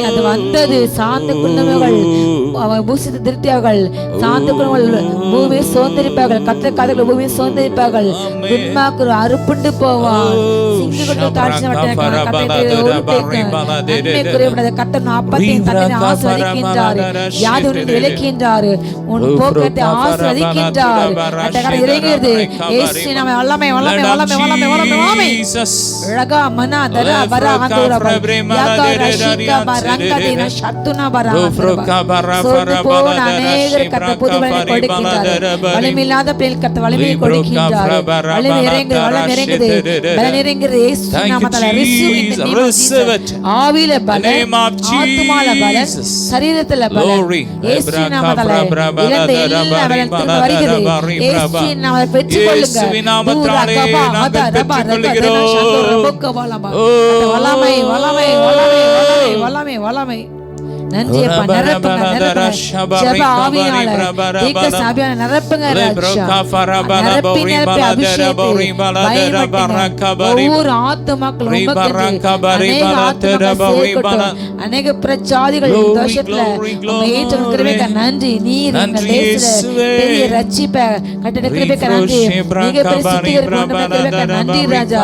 S2: அது வந்தது. சாந்த குடும்பங்கள் பூசித்து திருப்தியார்கள், சாந்த குடும்பங்கள் பூமியை சுதந்திரிப்பார்கள், கர்த்தர் காதுகள் பூமியை சுதந்திரிப்பார்கள். துன்மார்க்கர் அறுப்புண்டு போவான். சிங்கங்கள் தாழ்ச்சி கர்த்தர் அப்பத்தையும் தன்னை ஆசீர்வதிக்கின்றார், யாதொன்று விலக்கின்றார், உன் போக்கத்தை ஆசீர்வதிக்கின்றார். இறங்குகிறது இயேசு நாம வல்லமை வல்லமை வல்லமை வல்லமை வல்லமை வல்லமை ரகா மனா தரா பரா ஹந்தோரா யாகா ரஷிகா பரங்கதின சத்துனா பரா சோது போன அநேகர் கர்த்தர் புதுவனை கொடுக்கின்றார். வலிமில்லாத பிள்ளைகள் கர்த்தர் வலிமையை கொடுக்கின்றார். வலிமை இறங்குது, வல்லமை இறங்குது, பலன் இறங்குது. இயேசு நாமத்தால receive it. ஆவியில பலன், ஆத்துமால பலன், சரீரத்துல பலன். இயேசு நாமத்தால இழந்த எல்லா பலன் திரும்ப வருகிறது. இயேசு நாமத்தை பெற்றுக்கொள்ளுங்க. நாமத்தாலே நாங்கள் பெற்றுக்கொள்கிறோம். வல்லமை வல்லமை வல்லமை வல்லமை வல்லமை வல்லமை. நன்றி அப்பா. நிரப்புங்க நிரப்புங்க ஜெப ஆவியால தீர்க்க சாபியான நிரப்புங்க ராஜா. நிரப்பி நிரப்பி அபிஷேகத்தை பயன்படுத்துங்க. ஒவ்வொரு ஆத்துமாக்கள் அநேக ஆத்துமாக்கள் அநேக பிரச்சாதிகள் தோஷத்துல ஏற்றுக்கிறதுக்கு நன்றி. நீர் எங்கள் தேசத்துல பெரிய ரட்சிப்பை கட்டடக்கிறதுக்கு நன்றி. நீங்க பிரசித்திக்கிறதுக்கு நன்றி ராஜா.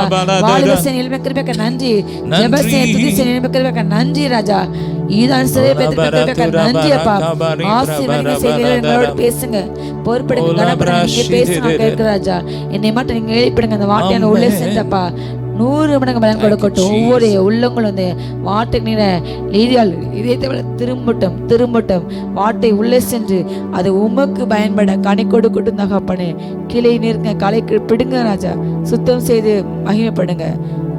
S2: வாலிபசேனை எழுப்பிக்கிறதுக்கு நன்றி. ஜெபசேனை துதிசேனை எழுப்பிக்கிறதுக்கு நன்றி ராஜா. இதான் சிறை நன்றி அப்பா. ஆசீர்வாதங்களை செய்கிறவங்களோட பேசுங்க, பொறுப்படுங்க, கனப்படுங்க. நீங்க பேசுங்க கேட்கிறாஜா. என்னை மட்டும் நீங்க எழுப்பிடுங்க. அந்த வார்த்தையான உள்ளே சென்றப்பா 100 மடங்கு பலன் கொடுக்கட்டும். ஒவ்வொரு உள்ளங்களும் அந்த வார்த்தை நீரால் இதயத்தை திரும்பட்டும் திரும்பட்டும். வார்த்தை உள்ளே சென்று அது உமக்கு பயன்பட கனி கொடுக்கட்டும் தகப்பனே. கிளை நீருங்க, களை பிடுங்க ராஜா. சுத்தம் செய்து மகிமைப்படுங்க.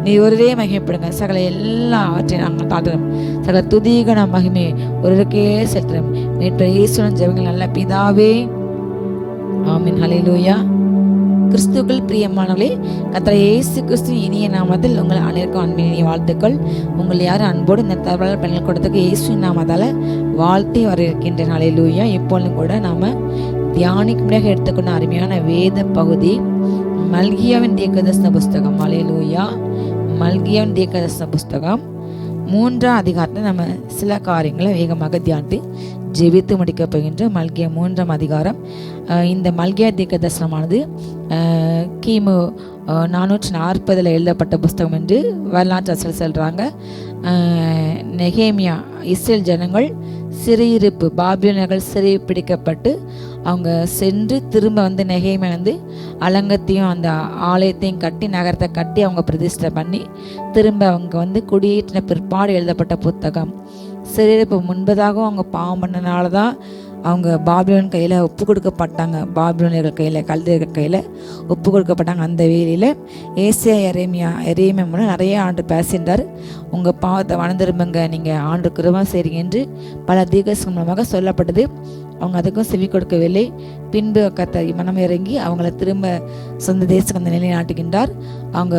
S2: நீ ஒருவரே மகிமைப்படுங்க. சகல எல்லாவற்றையும் நாங்கள் தாழ்த்துறோம். சகல துதிகன மகிமை ஒருவருக்கே செலுத்துறோம். மீட்பர் இயேசுவின் ஜெபங்கள் நல்ல பிதாவே, ஆமென். ஹல்லேலூயா. கிறிஸ்துவுக்குள் பிரியமானவர்களே, கர்த்தர் இயேசு கிறிஸ்து இனிய நாமத்தில் உங்கள் அனைவருக்கும் அன்பின் வாழ்த்துக்கள். உங்கள் யாரும் அன்போடு இந்த தகவல் பெண்கள் கொடுத்ததுக்கு இயேசு நாமத்தால் வாழ்த்தி வர இருக்கின்றன. ஹல்லேலூயா. இப்பொழுதும் கூட நாம தியானிக்கும்படியாக எடுத்துக்கொண்ட அருமையான வேத பகுதி மல்கியாவின் தீர்க்கதரிசன புஸ்தகம். ஹல்லேலூயா. மல்கியாவின் தீர்க்கதரிசன புஸ்தகம் 3ஆம் அதிகாரத்தில் நம்ம சில காரியங்களை வேகமாக தியானித்து ஜெபித்து முடிக்க போகின்ற மல்கியா 3ஆம் அதிகாரம். இந்த மல்கியா தீர்க்கதரிசனமானது கிமு 440 எழுதப்பட்ட புஸ்தகம் என்று வரலாற்று சொல்கிறாங்க. நெகேமியா இஸ்ரேல் ஜனங்கள் சிறையிருப்பு, பாபிலோனியர்கள் சிறை பிடிக்கப்பட்டு அவங்க சென்று திரும்ப வந்து நெகேமியா வந்து அலங்கத்தையும் அந்த ஆலயத்தையும் கட்டி நகரத்தை கட்டி அவங்க பிரதிஷ்டை பண்ணி திரும்ப அவங்க வந்து குடியேற்றின பிற்பாடு எழுதப்பட்ட புத்தகம். சிறையிருப்பு முன்பதாகவும் அவங்க பாவம் பண்ணனால தான் அவங்க பாபிலோன் கையில் ஒப்பு கொடுக்கப்பட்டாங்க. பாபிலோனியர்கள் கையில், கல்தையர்கள் கையில் ஒப்பு கொடுக்கப்பட்டாங்க. அந்த வேலையில் ஏசியா எரேமியா மூலம் நிறைய ஆண்டு பேசின்றார். உங்கள் பாவத்தை வளர்ந்துரும்பங்க, நீங்கள் ஆண்டு கிருபை செய்றீங்க என்று பல தீர்க்கதரிசனம் மூலமாக சொல்லப்பட்டது. அவங்க அதுக்கும் செவி கொடுக்கவில்லை. பின்பு கர்த்தர் மனம் இறங்கி அவங்கள திரும்ப சொந்த தேசம் அந்த நிலை நாட்டுகின்றார். அவங்க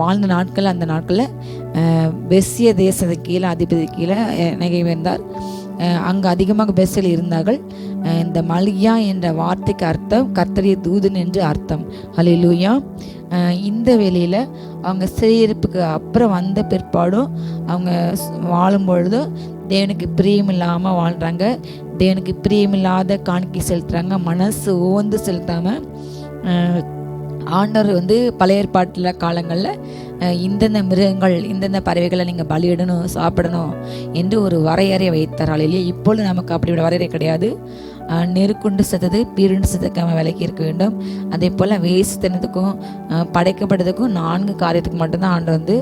S2: வாழ்ந்த நாட்கள், அந்த நாட்களில் பெஸ்ஸிய தேசத்துக்கு கீழே, அதிபதி கீழே நெகேமியா இருந்தார். அங்கே அதிகமாக பெஸ்ஸில் இருந்தார்கள். இந்த மல்கியா என்ற வார்த்தைக்கு அர்த்தம் கர்த்தருடைய தூதன் என்று அர்த்தம். ஹல்லேலூயா. இந்த வேளையில் அவங்க சிறையிருப்புக்கு அப்புறம் வந்த பிற்பாடும் அவங்க வாழும் பொழுதும் தேவனுக்கு பிரியமில்லாமல் வாழ்கிறாங்க. தேவனுக்கு பிரியமில்லாத காணிக்கை செலுத்துகிறாங்க. மனசு ஓந்து செலுத்தாமல் ஆண்டவர் வந்து பழைய ஏற்பாட்டில் காலங்களில் இந்தந்த மிருகங்கள், இந்தந்த பறவைகளை நீங்கள் பலியிடணும், சாப்பிடணும் என்று ஒரு வரையறை வைத்தார்கள் இல்லையா? இப்பொழுது நமக்கு அப்படி ஒரு வரையறை கிடையாது. நெருக்குண்டு செத்தது பீருண்டு செத்துக்காம விலைக்கு இருக்க வேண்டும். அதே போல் வேசித்தனத்துக்கும் படைக்கப்பட்டதுக்கும் 4 காரியத்துக்கு மட்டும்தான் ஆண்டு வந்து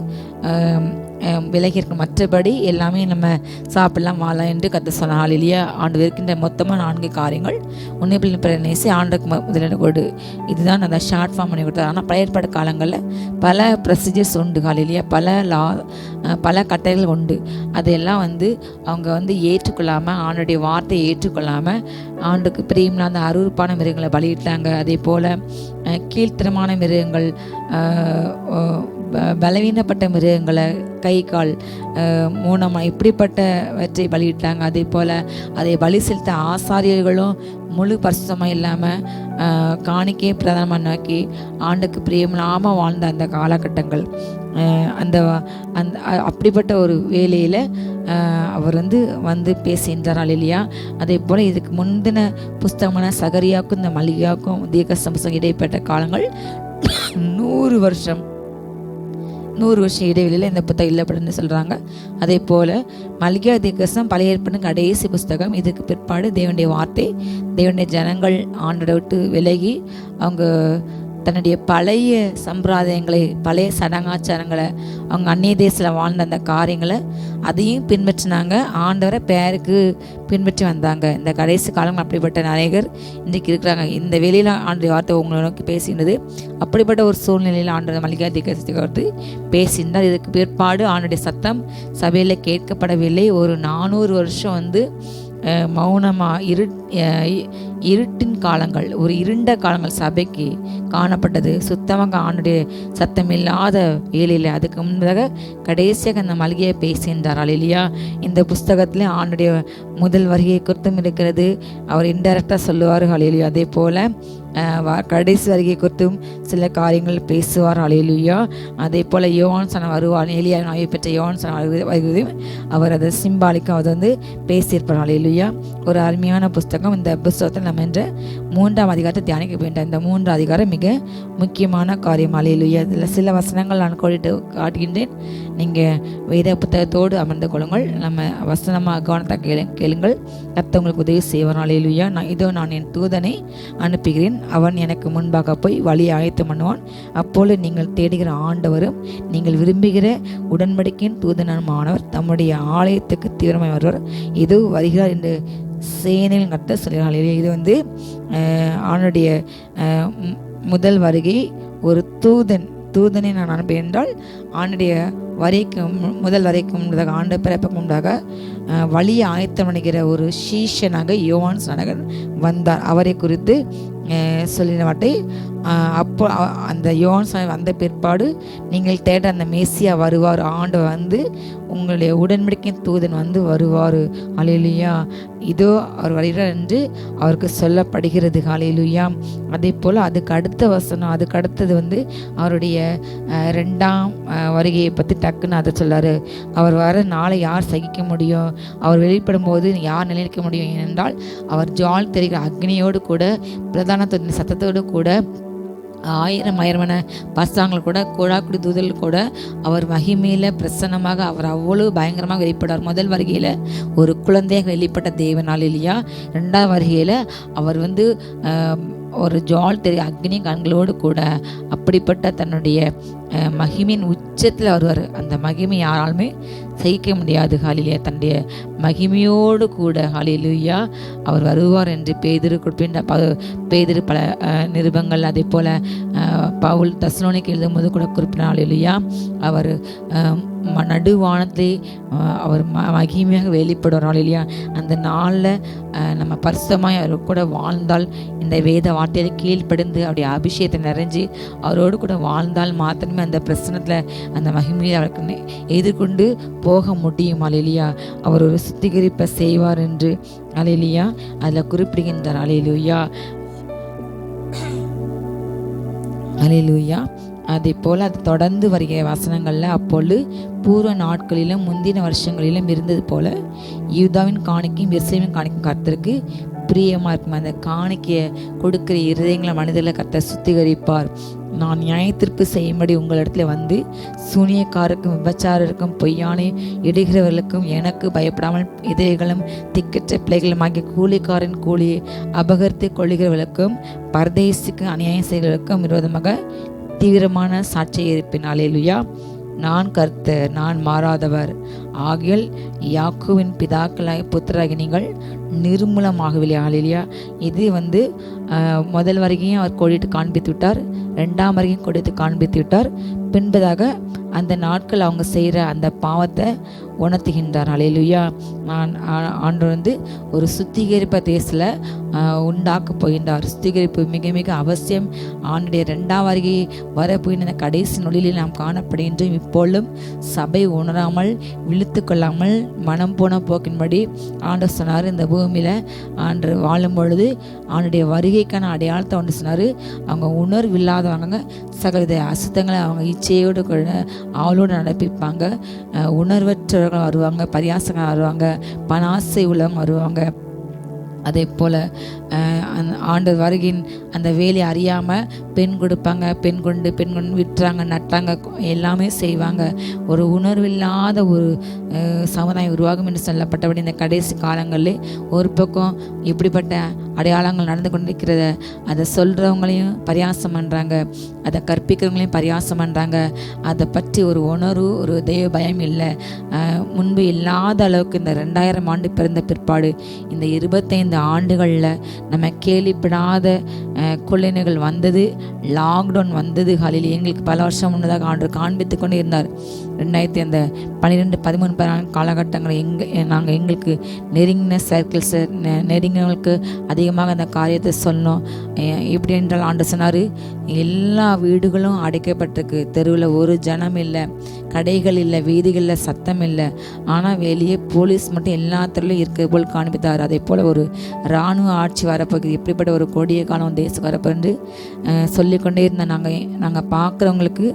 S2: விலகி இருக்கும். மற்றபடி எல்லாமே நம்ம சாப்பிடலாம், வாழலாம் என்று கற்று சொன்னால் இல்லையா? ஆண்டு இருக்கின்ற மொத்தமாக 4 காரியங்கள். உன்னை பிள்ளை நேசி ஆண்டுக்கு முதலிட கொடு, இதுதான் அந்த ஷார்ட் ஃபார்ம் பண்ணி கொடுத்தாரு. ஆனால் பழைய ஏற்பாடு காலங்களில் பல ப்ரொசீஜர்ஸ் உண்டு இல்லையா? பல கட்டளைகள் உண்டு. அதையெல்லாம் வந்து அவங்க வந்து ஏற்றுக்கொள்ளாமல், ஆண்டுடைய வார்த்தையை ஏற்றுக்கொள்ளாமல் ஆண்டுக்கு பிரியமில்லாத அருவருப்பான மிருகங்களை பலியிட்டாங்க. அதே போல் கீழ்த்தரமான மிருகங்கள், பலவீனப்பட்ட மிருகங்களை, கை கால் மூலமாக இப்படிப்பட்டவற்றை பலியிட்டாங்க. அதே போல் அதை பலி செலுத்த ஆசாரியர்களும் முழு பரிசுத்தமாக இல்லாமல் காணிக்கையை பிரதானமாக நோக்கி ஆண்டுக்கு பிரியமில்லாமல் வாழ்ந்த அந்த காலகட்டங்கள், அந்த அப்படிப்பட்ட ஒரு வேலையில் அவர் வந்து பேசுகின்றார் இல்லையா. அதே போல் இதுக்கு முந்தின புஸ்தகமான சகரியாவுக்கும் இந்த மல்கியாவுக்கும் தீர்க்கதரிசனம் இடைப்பட்ட காலங்கள் 100 வருஷம் இடைவெளியில் இந்த புத்தகம் இல்லைப்படுன்னு சொல்கிறாங்க. அதே போல் மல்கியா தீர்க்கதரிசனம் பழைய ஏற்பாட்டின் கடைசி புஸ்தகம். இதுக்கு பிற்பாடு தேவனுடைய வார்த்தை, தேவனுடைய ஜனங்கள் ஆண்டோட விட்டு விலகி அவங்க தன்னுடைய பழைய சம்பிரதாயங்களை, பழைய சடங்காச்சாரங்களை, அவங்க அந்நிய தேசத்தில் வாழ்ந்த அந்த காரியங்களை அதையும் பின்பற்றினாங்க. ஆண்டவரை பேருக்கு பின்பற்றி வந்தாங்க. இந்த கடைசி காலம் அப்படிப்பட்ட நிறையர் இன்றைக்கு இருக்கிறாங்க. இந்த வேலையில் ஆண்டுடைய வார்த்தை உங்களை நோக்கி பேசினது. அப்படிப்பட்ட ஒரு சூழ்நிலையில் ஆண்டவர் மல்கியா தீர்க்கதரிசி பேசினார். இதுக்கு பிற்பாடு ஆண்டுடைய சத்தம் சபையில் கேட்கப்படவில்லை. ஒரு 400 வருஷம் மௌனமாக இருட்டின் காலங்கள், ஒரு இருண்ட காலங்கள் சபைக்கு காணப்பட்டது. சுத்தமாக ஆண்டுடைய சத்தம் இல்லாத வேலையில் அதுக்கு முன்னதாக கடைசியாக அந்த மல்கியை பேசின்றார் இல்லையா. இந்த புஸ்தகத்தில் ஆண்டுடைய முதல் வருகையை குறித்தும் இருக்கிறது. அவர் இன்டைரக்டாக சொல்லுவார் இல்லையா. அதே போல் கடைசி வருகை குறித்தும் சில காரியங்கள் பேசுவார் அல்லேலூயா. அதே போல் யோவான் சனம் வருவார், ஏலியா நாயை பெற்ற யோவான் சனம் வருவதையும் அவர் அதை சிம்பாலிக்காக அதை பேசியிருப்பார் அல்லேலூயா. ஒரு அருமையான புஸ்தகம். இந்த புஸ்தகத்தில் நம்ம என்ற 3ஆம் அதிகாரத்தை தியானிக்க வேண்டாம். இந்த 3 அதிகாரம் மிக முக்கியமான காரியம் அல்லேலூயா. இதில் சில வசனங்கள் நான் காட்டுகின்றேன். நீங்கள் வேத புத்தகத்தோடு அமர்ந்து கொள்ளுங்கள். நம்ம வசனமாக கவனத்தை கேளுங்கள். கர்த்தர் உங்களுக்கு உதவி செய்வார் அல்லேலூயா. நான் என் தூதனை அனுப்புகிறேன், அவன் எனக்கு முன்பாக போய் வழி ஆயத்தம் பண்ணுவான். அப்பொழுது நீங்கள் தேடுகிற ஆண்டவரும் நீங்கள் விரும்புகிற உடன்படிக்கையின் தூதனமானவர் தம்முடைய ஆலயத்துக்கு தீவிரமாய் வருவார். இது வருகிறார் என்று சேனையில் கர்த்தர் சொல்கிறார். இது அவனுடைய முதல் வருகை. ஒரு தூதனை நான் அனுப்ப என்றால் ஆண்டுடைய முதல் வரைக்கும் முன்னதாக, ஆண்டு பிறப்புக்கு முன்னதாக வழியை ஆயத்தம் பண்ணுகிற ஒரு சீஷனாக யோவான் ஸ்நானகர் வந்தார். அவரை குறித்து சொல்லினவாட்டை அப்போ அந்த யோவான் ஸ்நானகர் வந்த பிற்பாடு நீங்கள் தேட அந்த மேசியா வருவார், ஆண்டு உங்களுடைய உடன்படிக்கையின் தூதன் வருவார் அல்லேலூயா. இதோ அவர் வருகிறார் என்று அவருக்கு சொல்லப்படுகிறது அல்லேலூயா. அதே போல் அதுக்கு அடுத்த வசனம், அதுக்கு அடுத்தது அவருடைய 2ஆம் வருகையை பற்றி டக்குன்னு அதை சொல்லார். அவர் வர நாளை யார் சகிக்க முடியும்? அவர் வெளிப்படும் போது யார் நிலைநிற்க முடியும்? ஏனென்றால் அவர் ஜால் தெரிகிற அக்னியோடு கூட, பிரதான சத்தத்தோடு கூட, ஆயிரமான பசாங்கள் கூட, கோடாக்குடி தூதல் கூட அவர் மகிமையில் பிரசன்னமாக அவர் அவ்வளவு பயங்கரமாக வெளிப்படார். முதல் வருகையில் ஒரு குழந்தையாக வெளிப்பட்ட தேவனால் இல்லையா. 2ஆம் வருகையில் அவர் ஒரு ஜால் தெரிய அக்னி கண்களோடு கூட அப்படிப்பட்ட தன்னுடைய மகிமையின் உச்சத்தில் வருவார். அந்த மகிமை யாராலுமே சகிக்க முடியாது ஹல்லேலூயா. தன்னுடைய மகிமையோடு கூட ஹல்லேலூயா அவர் வருவார் என்று பேதுரு பல நிருபங்கள், அதே போல் பவுல் தெசலோனிக்கு எழுதும்போது கூட குறிப்பிட்டார் ஹல்லேலூயா. அவர் நடுவானத்திலே அவர் மகிமையாக வெளிப்படுவார் இல்லையா. அந்த நாளில் நம்ம பரிசுத்தமாய் அவர் கூட வாழ்ந்தால், இந்த வேத வார்த்தையை கீழ்ப்படிந்து அவருடைய அபிஷேகத்தை நிறைஞ்சு அவரோடு கூட வாழ்ந்தால் மாத்திரமே அந்த பிரசனத்தில் அந்த மகிமையை அவருக்கு எதிர்கொண்டு போக முடியும் அல்லேலூயா. அவர் ஒரு சுத்திகரிப்பை செய்வார் என்று அல்லேலூயா அதில் குறிப்பிடுகின்றார் அல்லேலூயா. அல்லேலூயா. அதே போல் அது தொடர்ந்து வருகிற வசனங்களில் அப்பொழுது பூர்வ நாட்களிலும் முந்தின வருஷங்களிலும் இருந்தது போல யூதாவின் காணிக்கையும் எருசலேமின் காணிக்கையும் கர்த்தருக்கு பிரியமாக இருக்கும். அந்த காணிக்கையை கொடுக்கிற இருதயங்களை மனிதர்களை கர்த்தர் சுத்திகரிப்பார். நான் நியாயத்தீர்ப்பு செய்யும்படி உங்களிடத்துல சூனியக்காருக்கும் விபச்சாரருக்கும் பொய்யானை இடுகிறவர்களுக்கும் எனக்கு பயப்படாமல் இதயங்களும் திக்கற்ற பிள்ளைகளும் ஆகிய கூலிக்காரன் கூலியை அபகரித்து கொள்ளுகிறவர்களுக்கும் பரதேசிக்கு அநியாயம் செய்கிறவர்களுக்கும் விரோதமாக தீவிரமான சாட்சியை இருப்பேன் அல்லேலூயா. நான் கர்த்தர், நான் மாறாதவர் ஆகியல் யாக்கோவின் பிதாக்களாய் புத்திராகி நீங்கள் நிர்மூலமாகவில்லை. ஹல்லேலூயா. இது வந்து முதல் வரைக்கும் அவர் கோடிட்டு காண்பித்து விட்டார், 2ஆம் வரைக்கும் கொடுத்து காண்பித்து விட்டார். பின்பதாக அந்த நாட்கள் அவங்க செய்கிற அந்த பாவத்தை உணர்த்துகின்றார். ஹல்லேலூயா. ஆண்டவர் வந்து ஒரு சுத்திகரிப்பு தேசத்தில் உண்டாக்க போகின்றார். சுத்திகரிப்பு மிக மிக அவசியம். ஆண்டுடைய 2ஆம் வருகை வரப்போகின்ற கடைசி நொழியில் நாம் காணப்படுகின்றோம். இப்பொழுதும் சபை உணராமல் விழுத்து கொள்ளாமல் மனம் போன போக்கின்படி ஆண்டவர் சொன்னார். இந்த பூமியில் ஆண்டு வாழும் பொழுது ஆண்டுடைய வருகைக்கான அடையாளத்தை ஒன்று சொன்னார். அவங்க உணர்வு இல்லாதவங்க சகலத அசுத்தங்களை அவங்க இச்சையோடு அவளோடு நடப்பிப்பாங்க. உணர்வற்றவர்கள் வருவாங்க, பரியாசங்கள் வருவாங்க, பணாசை உள்ளவங்க வருவாங்க. அதே போல் ஆண்டவர் வருகின் அந்த வேலையை அறியாமல் பெண் கொடுப்பாங்க, பெண் கொண்டு விட்டுறாங்க, நட்டாங்க, எல்லாமே செய்வாங்க. ஒரு உணர்வில்லாத ஒரு சமுதாயம் உருவாகும் என்று சொல்லப்பட்டபடி இந்த கடைசி காலங்களில் ஒரு பக்கம் இப்படிப்பட்ட அடையாளங்கள் நடந்து கொண்டிருக்கிறத அதை சொல்கிறவங்களையும் பரியாசம் பண்ணுறாங்க, அதை கற்பிக்கிறவங்களையும் பரியாசம் பண்ணுறாங்க. அதை பற்றி ஒரு உணர்வு, ஒரு தெய்வ பயம் இல்லை. முன்பு இல்லாத அளவுக்கு இந்த 2000 ஆண்டு பிறந்த பிற்பாடு இந்த 25 ஆண்டுகளில் நம்ம கேள்விப்படாத கொள்ளைகள் வந்தது, லாக்டவுன் வந்தது. ஹல்லேலூயா. எங்களுக்கு பல வருஷம் முன்னதாக ஆண்டவர் காண்பித்து கொண்டு இருந்தார். 2012-13 காலகட்டங்கள் நாங்கள் எங்களுக்கு நெருங்கின சர்க்கிள்ஸ், நெருங்கினவங்களுக்கு அதிகமாக அந்த காரியத்தை சொன்னோம். எப்படி என்றால் ஆண்டவர் சொன்னார், எல்லா வீடுகளும் அடைக்கப்பட்டிருக்கு, தெருவில் ஒரு ஜனம் இல்லை, கடைகள் இல்லை, வீதிகளில் சத்தம் இல்லை, ஆனால் வெளியே போலீஸ் மட்டும் எல்லா தெருவிலும் இருக்கிற போல் காண்பித்தார். அதே போல் ஒரு இராணுவ ஆட்சி வரப்போகுது, இப்படிப்பட்ட ஒரு கொடிய காலம் தேசம் வரப்போன்று சொல்லிக்கொண்டே இருந்தேன். நாங்கள் பார்க்குறவங்களுக்கு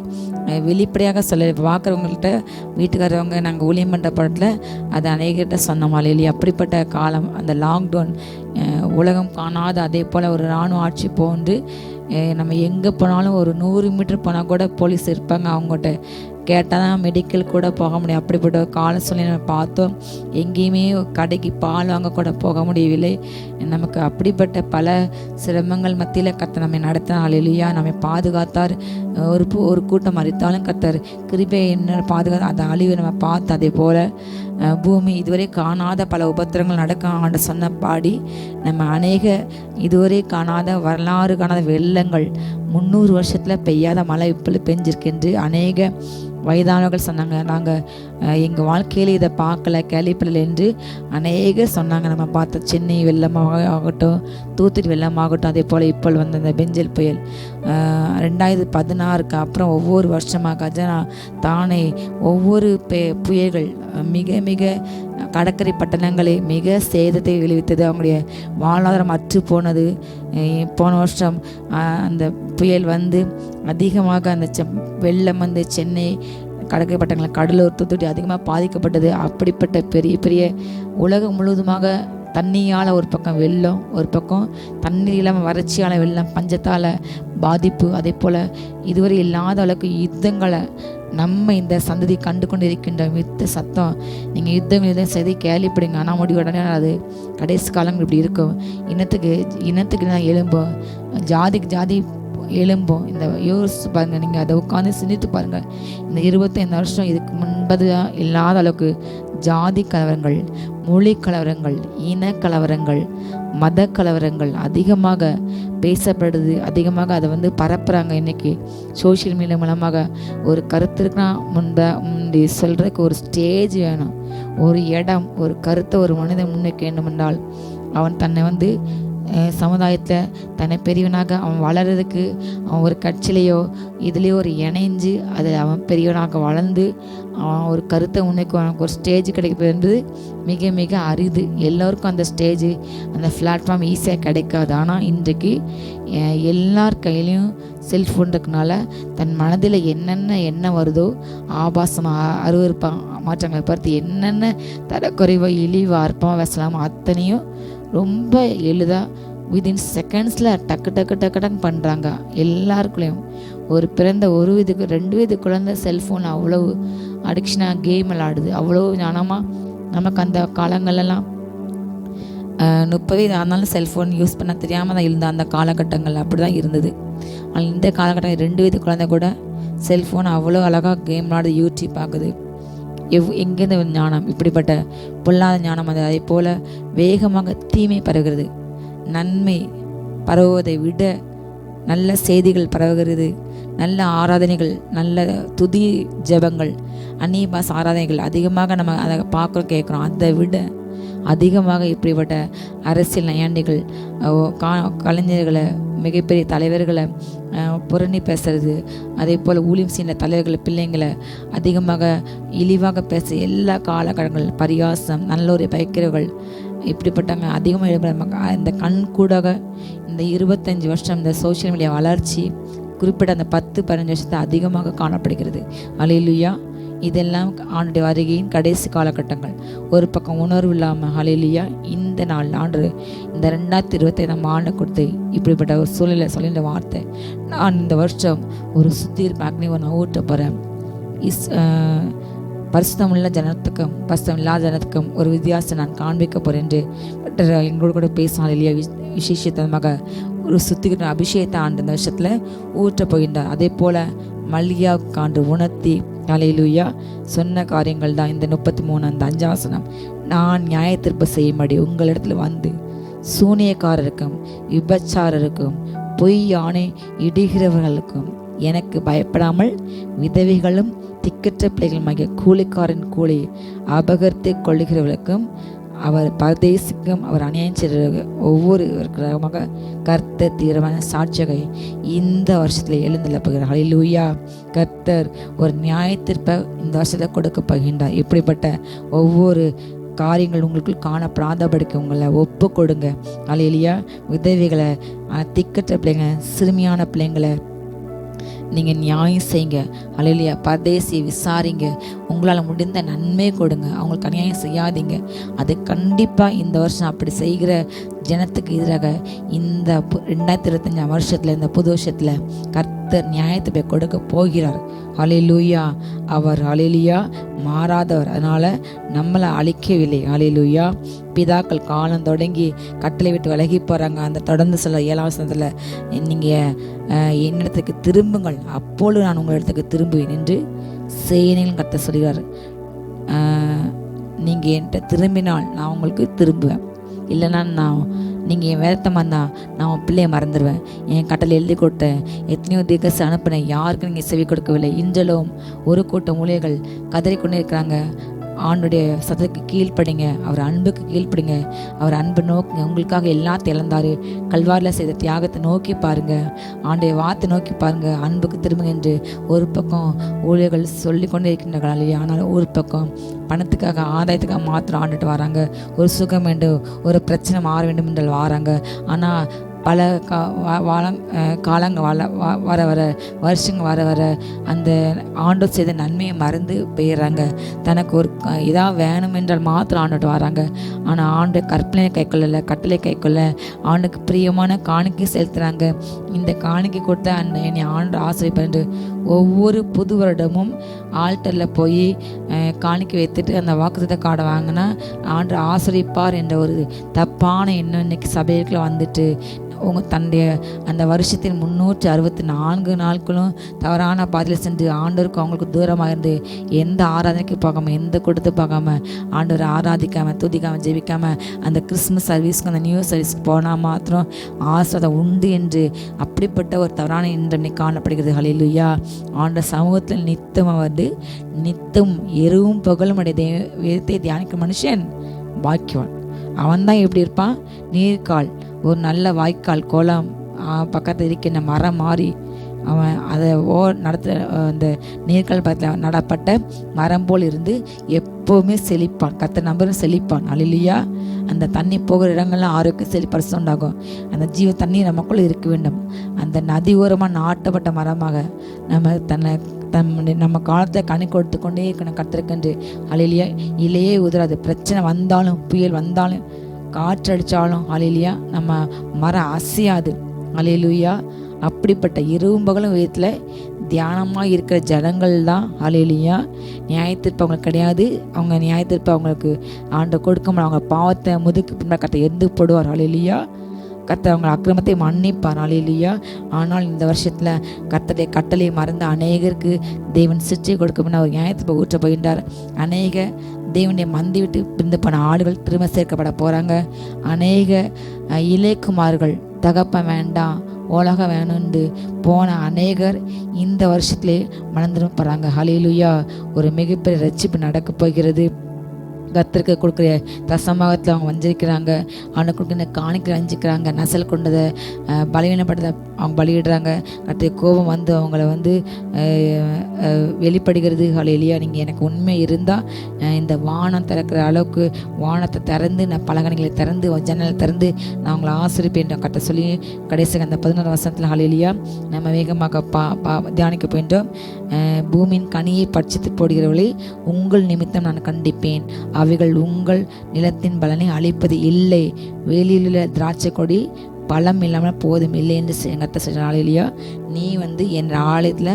S2: வெளிப்படையாக சொல்ல, பார்க்குறவங்கள்ட்ட வீட்டுக்காரவங்க நாங்கள் ஊழியம் பண்ணுற படத்தில் அதை அநேகிட்ட சொன்ன மாதிரி அப்படிப்பட்ட காலம் அந்த லாக்டவுன் உலகம் காணாத. அதே போல் ஒரு இராணுவ ஆட்சி போன்று நம்ம எங்கே போனாலும் ஒரு 100 மீட்டர் போனால் கூட போலீஸ் இருப்பாங்க. அவங்ககிட்ட கேட்டால் தான் மெடிக்கல் கூட போக முடியும். அப்படிப்பட்ட ஒரு காலம் சொல்லி நம்ம பார்த்தோம். எங்கேயுமே கடைக்கு பால் வாங்க கூட போக முடியவில்லை. நமக்கு அப்படிப்பட்ட பல சிரமங்கள் மத்தியில் கர்த்தர் நம்மை நடத்தினார். ஹல்லேலூயா. நம்மை பாதுகாத்தார். ஒரு கூட்டம் மறித்தாலும் கர்த்தர் கிருபை என்ன பாதுகாத்து அந்த அழிவை நம்ம பார்த்து, அதே போல் பூமி இதுவரை காணாத பல உபத்திரங்கள் நடக்க ஆண்டு சொன்ன பாடி நம்ம அநேக இதுவரை காணாத வரலாறு காணாத வெள்ளங்கள் 300 வருஷத்தில் பெய்யாத மழை இப்பொழுது பெஞ்சிருக்கின்று அநேக வயதானவர்கள் சொன்னாங்க, நாங்கள் எங்கள் வாழ்க்கையில் இதை பார்க்கல, கேள்விப்படலை என்று அநேகர் சொன்னாங்க. நம்ம பார்த்த சென்னை வெள்ளமாக ஆகட்டும், தூத்துக்குடி வெள்ளமாகட்டும், அதே போல் இப்போ வந்த இந்த பெஞ்சல் புயல் 2016க்கு அப்புறம் ஒவ்வொரு வருஷமாக கஜனா, தானே ஒவ்வொரு புயல்கள் மிக மிக கடற்கரை பட்டணங்களை மிக சேதத்தை விளைவித்தது. அவங்களுடைய வாழ்வாதாரம் அற்று போனது. போன வருஷம் அந்த புயல் வந்து அதிகமாக அந்த வெள்ளம் வந்து சென்னை கடற்கரை பட்டணங்கள், கடலூர், தூத்துக்குடி அதிகமாக பாதிக்கப்பட்டது. அப்படிப்பட்ட பெரிய பெரிய உலகம் முழுவதுமாக தண்ணியால் ஒரு பக்கம் வெள்ளம், ஒரு பக்கம் தண்ணீர் இல்லாமல் வறட்சியால் வெள்ளம், பஞ்சத்தால் பாதிப்பு, அதே போல் இதுவரை இல்லாத அளவுக்கு யுத்தங்களை நம்ம இந்த சந்ததி கண்டு கொண்டு இருக்கின்ற யுத்த சத்தம். நீங்கள் யுத்தம் செய்தி கேள்விப்படுங்க, ஆனால் முடிவு உடனே அது கடைசி காலங்கள் இப்படி இருக்கும். இனத்துக்கு நான் எழும்போம், ஜாதிக்கு ஜாதி எழும்போம். இந்த யோசிச்சு பாருங்கள், நீங்கள் அதை உட்காந்து சிந்தித்து பாருங்கள். இந்த 25 வருஷம் இதுக்கு முன்பதாக இல்லாத அளவுக்கு ஜாதி கலவரங்கள், மொழி கலவரங்கள், இன கலவரங்கள், மத கலவரங்கள் அதிகமாக பேசப்படுது. அதிகமாக அதை வந்து பரப்புகிறாங்க. இன்றைக்கி சோஷியல் மீடியா மூலமாக ஒரு கருத்து இருக்குன்னா முந்தி சொல்கிறதுக்கு ஒரு ஸ்டேஜ் வேணும், ஒரு இடம், ஒரு கருத்தை ஒரு மனிதன் முன்வைக்க வேண்டும் என்றால் அவன் தன்னை வந்து சமுதாயத்தில் தன்னை பெரியவனாக அவன் வளர்கிறதுக்கு அவன் ஒரு கட்சியிலையோ இதுலேயோ ஒரு இணைஞ்சு அதை அவன் பெரியவனாக வளர்ந்து அவன் ஒரு கருத்தை முன்னைக்கு அவனுக்கு ஒரு ஸ்டேஜ் கிடைக்கிறது என்பது மிக மிக அரிது. எல்லோருக்கும் அந்த ஸ்டேஜ், அந்த பிளாட்ஃபார்ம் ஈஸியாக கிடைக்காது. ஆனால் இன்றைக்கு எல்லார் கையிலையும் செல்ஃபோன் இருக்கனால தன் மனதில் என்ன வருதோ ஆபாசமாக அருவருப்பாக மாற்றங்களை பார்த்து என்னென்ன தரக்குறைவோ இழிவாக அற்பமாக பேசலாமோ அத்தனையும் ரொம்ப எளிதாக வித்தின் செகண்ட்ஸில் டக்கு பண்ணுறாங்க. எல்லாருக்குள்ளேயும் ஒரு பிறந்த 1 வயதுக்கு 2 வயது குழந்தை செல்ஃபோன் அவ்வளவு அடிக்ஷனாக கேம் விளாடுது. அவ்வளோ ஞானமாக நமக்கு அந்த காலங்களெல்லாம் 30 வயது ஆனாலும் செல்ஃபோன் யூஸ் பண்ண தெரியாமல் தான் இருந்த அந்த காலகட்டங்கள் அப்படி தான் இருந்தது. ஆனால் இந்த காலகட்டம் 2 வயது குழந்தை கூட செல்ஃபோன் அவ்வளோ அழகாக கேம் விளாடுது, யூடியூப் பார்க்குது. எங்கேருந்து ஞானம்? இப்படிப்பட்ட பொல்லாத ஞானம் அது. அதே போல வேகமாக தீமை பரவுகிறது. நன்மை பரவுவதை விட நல்ல செய்திகள் பரவுகிறது. நல்ல ஆராதனைகள், நல்ல துதி ஜெபங்கள், அந்நிய பாஷை ஆராதனைகள் அதிகமாக நம்ம அதை பார்க்குறோம், கேட்குறோம். அதை விட அதிகமாக இப்படிப்பட்ட அரசியல் நையாண்டிகள், கலைஞர்களை, மிகப்பெரிய தலைவர்களை புரணி பேசுறது, அதே போல் ஊழியம் செய்கிற தலைவர்களை, பிள்ளைங்களை அதிகமாக இழிவாக பேச எல்லா காலகட்டங்கள், பரியாசம், நல்லோரை பயக்கிறவர்கள், இப்படிப்பட்டவங்க அதிகமாக இந்த கண் கூடாக இந்த 25 வருஷம் இந்த சோஷியல் மீடியா வளர்ச்சி குறிப்பிட்ட அந்த 10-15 வருஷத்தை அதிகமாக காணப்படுகிறது. அல்லேலூயா. இதெல்லாம் ஆண்டுடைய வருகையின் கடைசி காலகட்டங்கள். ஒரு பக்கம் உணர்வு இல்லாமல் ஹல்லேலூயா இந்த நாள் ஆண்டு இந்த 2025 ஆண்டு கொடுத்து இப்படிப்பட்ட ஒரு சூழ்நிலை சொல்லின்ற வார்த்தை, நான் இந்த வருஷம் ஒரு சுத்திகரிப்பு அக்னி நான் ஊட்ட போகிறேன். பரிசுத்தமுள்ள ஜனத்துக்கும் பரிசுத்தம் இல்லாத ஜனத்துக்கும் ஒரு வித்தியாசம் நான் காண்பிக்க போகிறேன் என்று எங்களோட கூட பேசினார். இல்லையா விசேஷத்தமாக ஒரு சுத்திகரிப்பு அபிஷேகத்தை ஆண்டு இந்த வருஷத்தில் ஊற்ற போகின்றார். அதே போல் மல்லியாவுக்கு ஆண்டு உணர்த்தி ஹல்லேலூயா சொன்ன காரியங்கள் தான் இந்த 33 அந்த 5 வசனம். நான் நியாயத்தீர்ப்பு செய்யும்படி உங்களிடத்துல வந்து சூனியக்காரருக்கும் விபச்சாரருக்கும் பொய் யானை இடுகிறவர்களுக்கும் எனக்கு பயப்படாமல் விதவைகளும் திக்கற்ற பிள்ளைகளுமாகிய கூலிக்காரன் கூலி அபகரித்து கொள்ளுகிறவர்களுக்கும் அவர் பரதேசிக்கும் அவர் அநியாயம் செய்கிற ஒவ்வொருவருக்காக கர்த்தர் தீவிரமான சாட்சியாக இந்த வருஷத்தில் எழுந்துள்ள போகிறார். ஹல்லேலூயா. கர்த்தர் ஒரு நியாயத்தீர்ப்பை இந்த வருஷத்தில் கொடுக்க போகின்றார். இப்படிப்பட்ட ஒவ்வொரு காரியங்கள் உங்களுக்குள் காணப்படாதபடிக்கு உங்களை ஒப்பு கொடுங்க. ஹல்லேலூயா. விதவைகளை, திக்கற்ற பிள்ளைங்க, சிறுமியான பிள்ளைங்களை நீங்கள் நியாயம் செய்யுங்க. ஹல்லேலூயா. பரதேசி விசாரிங்க. உங்களால் முடிந்த நன்மை கொடுங்க. அவங்களுக்கு அநியாயம் செய்யாதீங்க. அது கண்டிப்பாக இந்த வருஷம் அப்படி செய்கிற ஜனத்துக்கு எதிராக இந்த 2025 வருஷத்தில், இந்த புது வருஷத்தில் கர்த்தர் நியாயத்தை போய் கொடுக்க போகிறார். ஹல்லேலூயா. அவர் ஹல்லேலூயா மாறாதவர். அதனால் நம்மளை அழிக்கவில்லை. ஹல்லேலூயா. பிதாக்கள் காலம் தொடங்கி கட்டளை விட்டு விலகி போகிறாங்க. அந்த தொடர்ந்து சொல்ல 7ஆம் வசனத்தில், நீங்கள் என்னிடத்துக்கு திரும்புங்கள், அப்பொழுது நான் உங்கள் இடத்துக்கு திரும்புவேன் என்று சேனையில் கர்த்தர் சொல்கிறார். நீங்கள் என்கிட்ட திரும்பினால் நான் உங்களுக்கு திரும்புவேன். இல்லைன்னா நீங்கள் என் வேதத்தமாக இருந்தால் நான் உன் பிள்ளையை மறந்துடுவேன். என் கட்டளை எழுதி கொடுத்தேன், எத்தனையோ தீர்க்கதரிசி அனுப்பினேன், யாருக்கும் நீங்கள் செவி கொடுக்கவில்லை. இன்றளவும் ஒரு கூட்டம் ஊழியர்கள் கதறிக்கொண்டே இருக்கிறாங்க. ஆண்டுடைய சத்தத்துக்கு கீழ்ப்படிங்க, அவர் அன்புக்கு கீழ்ப்படிங்க, அவர் அன்பு நோக்குங்க. உங்களுக்காக எல்லாத்தையும் இழந்தார். கல்வாரில் செய்த தியாகத்தை நோக்கி பாருங்கள், ஆண்டுடைய வார்த்தை நோக்கி பாருங்கள், அன்புக்கு திரும்புங்க என்று ஒரு பக்கம் ஊழியர்கள் சொல்லி கொண்டே இருக்கின்றார்கள். இல்லையா? ஆனால் ஒரு பக்கம் பணத்துக்காக, ஆதாயத்துக்காக மாத்திரம் ஆண்டுட்டு வராங்க. ஒரு சுகம் வேண்டும், ஒரு பிரச்சனை மாற வேண்டும் என்றால் வராங்க. ஆனால் பல காலங்கள் வர வர வருஷங்கள் வர வர அந்த ஆண்டோர் செய்த நன்மையை மறந்து போயிடுறாங்க. தனக்கு ஒரு இதாக வேணும் என்றால் மாத்திரம் ஆண்டுட்டு வராங்க. ஆனால் ஆண்டு கற்பனை கைக்கொள்ளலை, கட்டளை கைக்கொள்ள ஆண்டுக்கு பிரியமான காணிக்கை செலுத்துகிறாங்க. இந்த காணிக்கை கொடுத்த அந்த என்னை ஆண்டு ஆசிரியப்பட்டு ஒவ்வொரு புது வருடமும் ஆல்டரில் போய் காணிக்கை வைத்துட்டு அந்த வாக்குத்தத்த கார்டை வாங்கினா ஆண்டு ஆசிரிப்பார் என்ற ஒரு தப்பான எண்ணம் இன்னைக்கு சபைக்குள்ள வந்துட்டு தன்னுடைய அந்த வருஷத்தின் 364 நாட்களும் தவறான பாதையில் சென்று ஆண்டவருக்கு அவங்களுக்கு தூரமாக இருந்து எந்த ஆராதனைக்கு பார்க்காம, எந்த கொடுத்து பார்க்காம, ஆண்டவரை ஆராதிக்காமல், துதிக்காமல், ஜெபிக்காமல் அந்த கிறிஸ்மஸ் சர்வீஸ்க்கு, அந்த நியூ சர்வீஸ்க்கு போனால் மாத்திரம் ஆசிரதம் உண்டு என்று அப்படிப்பட்ட ஒரு தவறான இன்றைக்கு காணப்படுகிறது. ஹல்லேலூயா. ஆண்ட சமூகத்தில் நித்தமாக வந்து நித்தம் எருவும் புகழும் அடைய வேதத்தை தியானிக்கும் மனுஷன் பாக்கியவான். அவன் தான் எப்படி இருப்பான்? நீர்கால், ஒரு நல்ல வாய்க்கால் குளம் பக்கத்தில் இருக்கின்ற மரம் மாறி அவன் அதை நடத்த அந்த நீர்கால் பக்கத்தில் நடப்பட்ட மரம் போல் இருந்து எப்போவுமே செழிப்பான். கர்த்தர் நம்பரும் செழிப்பான். அல்லேலூயா. அந்த தண்ணி போகிற இடங்கள்லாம் ஆரோக்கியம் செழிப்பரசு உண்டாகும். அந்த ஜீவ தண்ணி நமக்குள்ளே இருக்க வேண்டும். அந்த நதி ஓரமாக நாட்டப்பட்ட மரமாக நம்ம காலத்தை கனி கொடுத்து கொண்டே இருக்கணும் கர்த்தருக்கென்று. அல்லேலூயா. இலையே உதிராது. பிரச்சனை வந்தாலும், புயல் வந்தாலும், காற்றடித்தாலும் ஹல்லேலூயா நம்ம மரம் அசையாது. ஹல்லேலூயா. அப்படிப்பட்ட இரவும் பகலும் விதத்தில் தியானமாக இருக்கிற ஜனங்கள் தான் ஹல்லேலூயா. நியாயத்தீர்ப்பு அவங்களுக்கு கிடையாது. அவங்க நியாயத்தீர்ப்பு அவங்களுக்கு ஆண்டு கொடுக்க முடியும். அவங்க பாவத்தை முதுக்கு பின்னால் கட்ட எரிந்து போடுவார். ஹல்லேலூயா. கர்த்தர் அவங்க அக்கிரமத்தை மன்னிப்பார். ஹல்லேலூயா. ஆனால் இந்த வருஷத்தில் கர்த்தருடைய கட்டளையை மறந்த அநேகருக்கு தேவன் சிற்றை கொடுக்கும் அவர் நியாயத்தை ஊற்ற போகின்றார். அநேக தேவனுடைய மந்தி விட்டு பிரிந்து போன ஆடுகள் திரும்ப சேர்க்கப்பட போகிறாங்க. அநேக இளைக்குமார்கள் தகப்பன் வேண்டாம் உலகம் வேணும்னு போன அநேகர் இந்த வருஷத்துலே மணந்துடும் போகிறாங்க. ஹல்லேலூயா. ஒரு மிகப்பெரிய ரட்சிப்பு நடக்க போகிறது. கர்த்தருக்கு கொடுக்குற தசமாகத்தில் அவங்க வஞ்சிக்கிறாங்க, அவனை கொடுக்குற காணிக்கை வஞ்சிக்கிறாங்க, நசல் கொண்டதை பலவீனப்பட்டதை அவங்க பலியிடுறாங்க. கர்த்தருடைய கோபம் வந்து அவங்கள வந்து வெளிப்படுகிறது. ஹல்லேலூயா. நீங்கள் எனக்கு உண்மை இருந்தால் இந்த வானம் திறக்கிற அளவுக்கு வானத்தை திறந்து நான் பலகணிகளை திறந்து ஜன்னலை திறந்து நான் அவங்களை ஆசிரிப்பேன் கர்த்தர் சொல்லி கடைசி அந்த 11 வருஷத்தில் ஹல்லேலூயா நம்ம வேகமாக தியானிக்க போயிட்டோம். பூமியின் கனியை பட்சித்து போடுகிறவளை உங்கள் நிமித்தம் நான் கண்டிப்பேன், அவைகள் உங்கள் நிலத்தின் பலனை அழிப்பது இல்லை, வெளியிலுள்ள திராட்சை கொடி பழம் இல்லாமல் போதும் இல்லை என்று எங்கத்த சொல்லியா. நீ வந்து என் ஆலயத்தில்